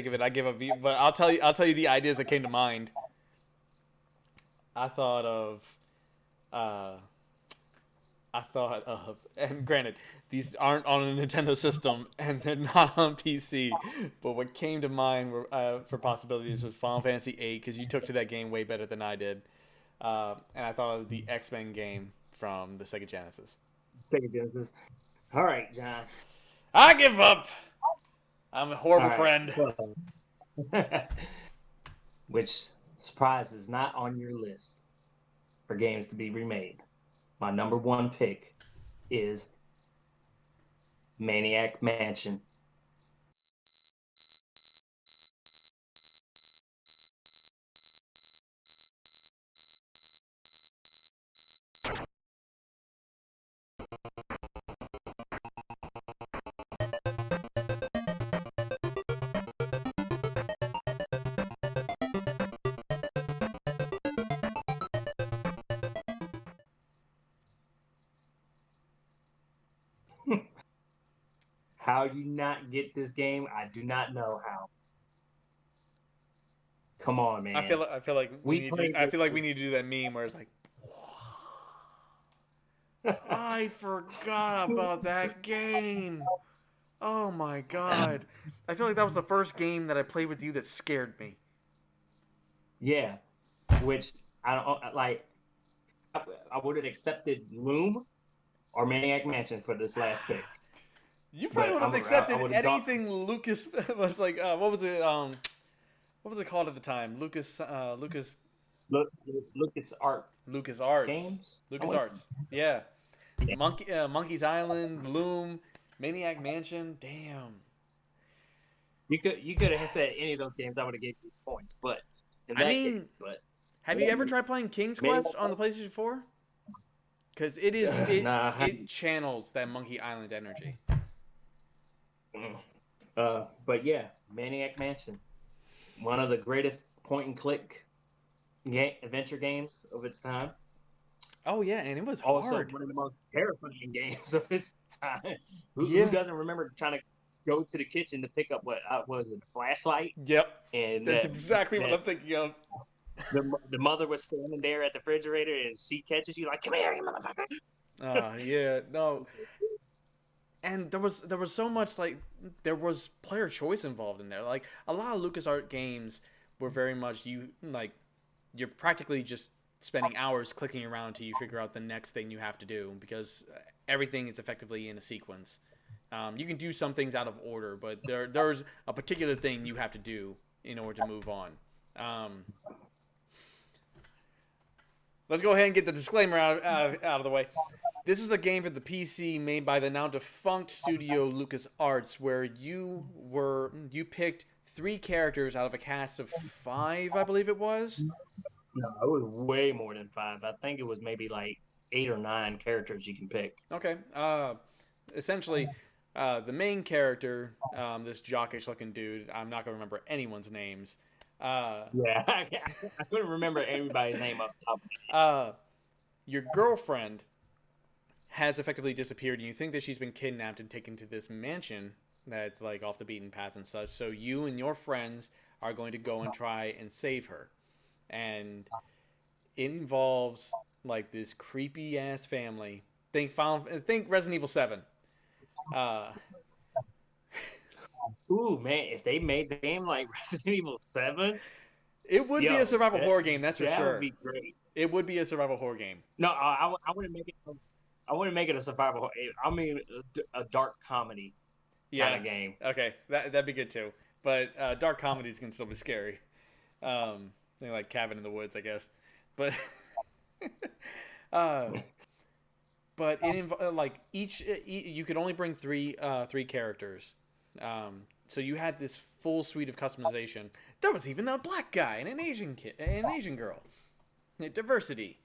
up. But I'll tell you the ideas that came to mind. I thought of, and granted, these aren't on a Nintendo system and they're not on PC, but what came to mind for possibilities was Final Fantasy VIII, because you took to that game way better than I did. And I thought of the X-Men game from the Sega Genesis. All right, John. I give up. I'm a horrible friend. So, which surprise is not on your list for games to be remade. My number one pick is Maniac Mansion. How you not get this game, I do not know how. Come on, man. I feel like we need to do that meme where it's like, I forgot about that game. Oh my god. I feel like that was the first game that I played with you that scared me. Yeah. Which I don't like. I would have accepted Loom or Maniac Mansion for this last pick. You probably would have accepted anything Lucas was like. What was it? What was it called at the time? Lucas Art games. LucasArts. Yeah. Monkey's Island, Bloom, Maniac Mansion. Damn. You could have said any of those games. I would have given you points, but in that case, have you ever tried playing King's Quest on the PlayStation 4? Because it channels that Monkey Island energy. But yeah, Maniac Mansion, one of the greatest point-and-click adventure games of its time. Oh yeah, and it was also hard. One of the most terrifying games of its time. Who doesn't remember trying to go to the kitchen to pick up what was it, a flashlight? Yep, and that's exactly what I'm thinking of. The mother was standing there at the refrigerator, and she catches you like, "Come here, you motherfucker!" Yeah, no. And there was so much, like, there was player choice involved in there. Like, a lot of LucasArts games were very much you're practically just spending hours clicking around until you figure out the next thing you have to do, because everything is effectively in a sequence. You can do some things out of order, but there's a particular thing you have to do in order to move on. Let's go ahead and get the disclaimer out of the way. This is a game for the PC made by the now defunct studio LucasArts, where you picked 3 characters out of a cast of 5, I believe it was. No, it was way more than 5. I think it was maybe like 8 or 9 characters you can pick. Okay. Essentially, the main character, this jockish-looking dude, I'm not gonna remember anyone's names. Yeah, I couldn't remember everybody's name off the top of my head. Your girlfriend has effectively disappeared, and you think that she's been kidnapped and taken to this mansion that's like off the beaten path and such. So you and your friends are going to go and try and save her, and it involves like this creepy ass family. Think Resident Evil 7. Ooh man, if they made the game like Resident Evil 7, it would be a survival horror game. That's for sure. That would be great. It would be a survival horror game. No, I wouldn't make it. I wouldn't make it a survival horror. I mean, a dark comedy kind of game. Okay, that'd be good too. But dark comedies can still be scary. Like Cabin in the Woods, I guess. But but like each you could only bring three characters. So you had this full suite of customization. There was even a black guy and an Asian kid, an Asian girl. Diversity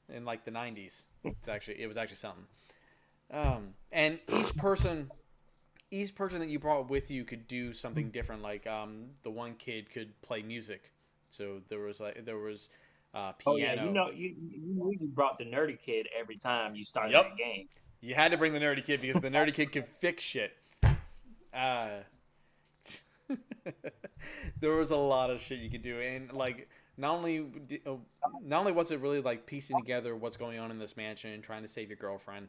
in like the 90s. It was actually something. And each person that you brought with you could do something different. Like the one kid could play music, so there was piano. Oh yeah, you brought the nerdy kid every time you started that game. You had to bring the nerdy kid because the nerdy kid could fix shit. There was a lot of shit you could do, and like not only was it really like piecing together what's going on in this mansion and trying to save your girlfriend,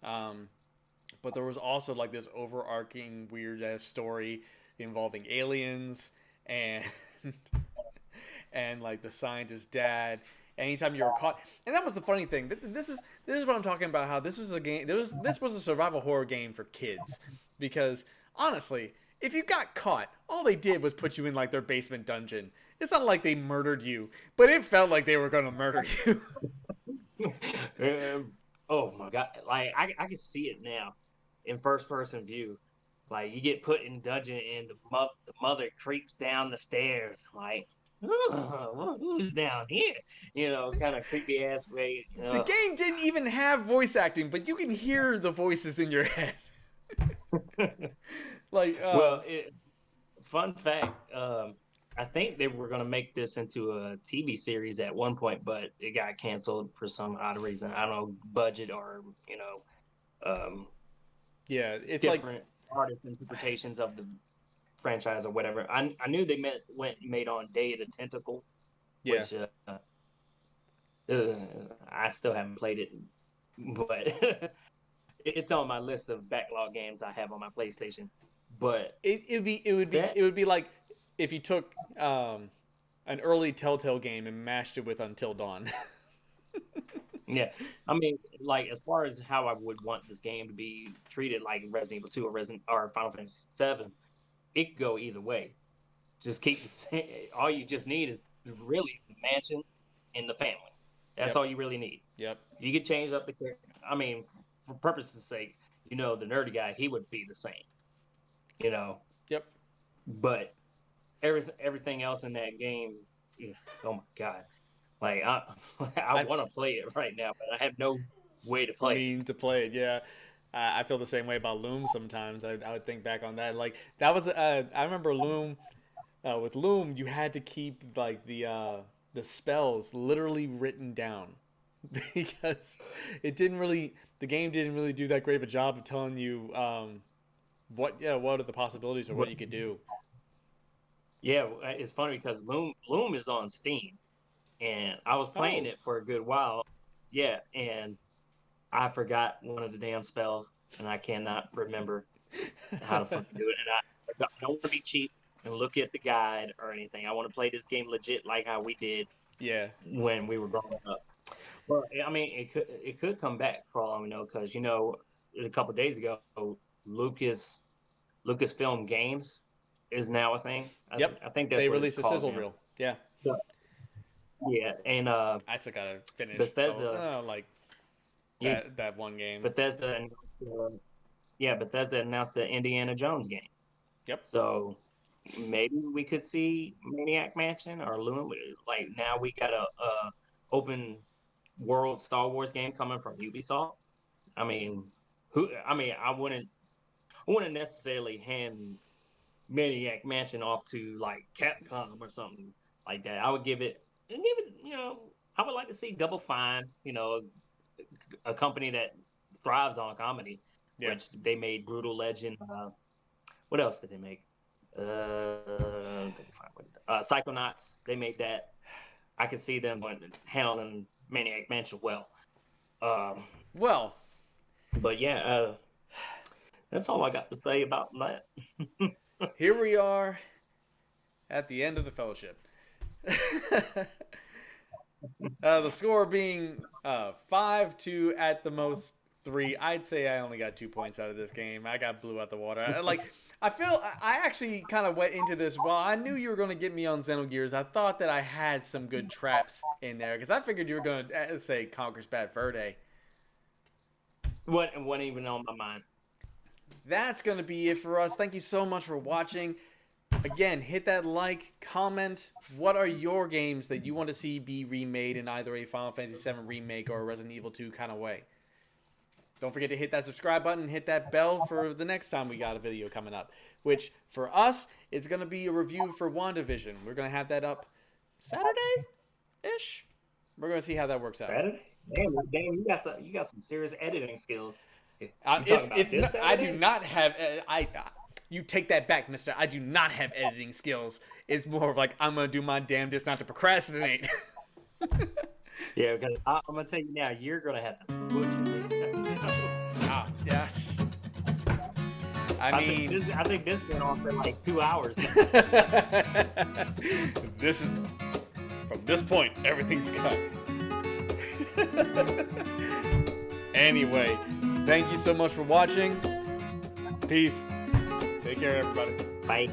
but there was also like this overarching weird ass story involving aliens and and like the scientist's dad. Anytime you were caught, and that was the funny thing. This is what I'm talking about. How this was a game. This was a survival horror game for kids, because honestly, if you got caught, all they did was put you in like their basement dungeon. It's not like they murdered you, but it felt like they were going to murder you. Oh my god! Like I can see it now, in first person view. Like you get put in dungeon, and the mother creeps down the stairs. Like, who's down here? You know, kind of creepy ass way. You know. The game didn't even have voice acting, but you can hear the voices in your head. Like, fun fact. I think they were going to make this into a TV series at one point, but it got canceled for some odd reason. I don't know, budget or, yeah, it's different like artist interpretations of the franchise or whatever. I knew they made on Day of the Tentacle, which I still haven't played it, but it's on my list of backlog games I have on my PlayStation. But it would be like if you took an early Telltale game and mashed it with Until Dawn. Yeah, I mean, like as far as how I would want this game to be treated, like Resident Evil 2 or Final Fantasy 7, it could go either way. Just keep all you just need is really the mansion and the family. That's all you really need. Yep. You could change up the character. I mean, for purpose's sake, the nerdy guy, he would be the same. Yep. But everything else in that game, oh my god! Like I want to play it right now, but I have no way to play means to play it. Yeah, I feel the same way about Loom sometimes. I would think back on that. Like that was I remember Loom. With Loom, you had to keep like the spells literally written down because the game didn't really do that great of a job of telling you what are the possibilities or what you could do. Yeah, it's funny because Loom is on Steam, and I was playing it for a good while. Yeah, and I forgot one of the damn spells, and I cannot remember how to fucking do it. And I don't want to be cheap and look at the guide or anything. I want to play this game legit like how we did. Yeah. When we were growing up. Well, I mean, it could come back for all we know, because a couple of days ago, Lucasfilm Games is now a thing. Yep. I think that's they what released a sizzle reel. Yeah. So, yeah, and I still gotta finish. Bethesda, that one game. Bethesda announced the Indiana Jones game. Yep. So maybe we could see Maniac Mansion or Loom. Like now we got a open world Star Wars game coming from Ubisoft. I mean, I wouldn't necessarily hand Maniac Mansion off to like Capcom or something like that. I would give it, I would like to see Double Fine, a company that thrives on comedy, which they made Brutal Legend. What else did they make? Psychonauts. They made that. I could see them handling Maniac Mansion well. But yeah, that's all I got to say about that. Here we are at the end of the Fellowship. The score being 5-2 at the most 3. I'd say I only got 2 points out of this game. I got blew out the water. I feel I actually kind of went into this. Well, I knew you were going to get me on Xenogears. I thought that I had some good traps in there because I figured you were going to say Conquer's Bad Fur Day. Wasn't even on my mind. That's going to be it for us. Thank you so much for watching. Again, hit that like, comment. What are your games that you want to see be remade in either a Final Fantasy VII remake or a Resident Evil 2 kind of way? Don't forget to hit that subscribe button, hit that bell for the next time we got a video coming up. Which, for us, it's going to be a review for WandaVision. We're going to have that up Saturday-ish. We're going to see how that works out. Saturday? Damn, you got some serious editing skills. I do not have... You take that back, mister. I do not have editing skills. It's more of like, I'm going to do my damnedest not to procrastinate. Yeah, because I'm going to tell you now, you're going to have to butcher this episode. Yes. I think this went on for like 2 hours. This is... From this point, everything's cut. Anyway, thank you so much for watching. Peace. Take care, everybody. Bye.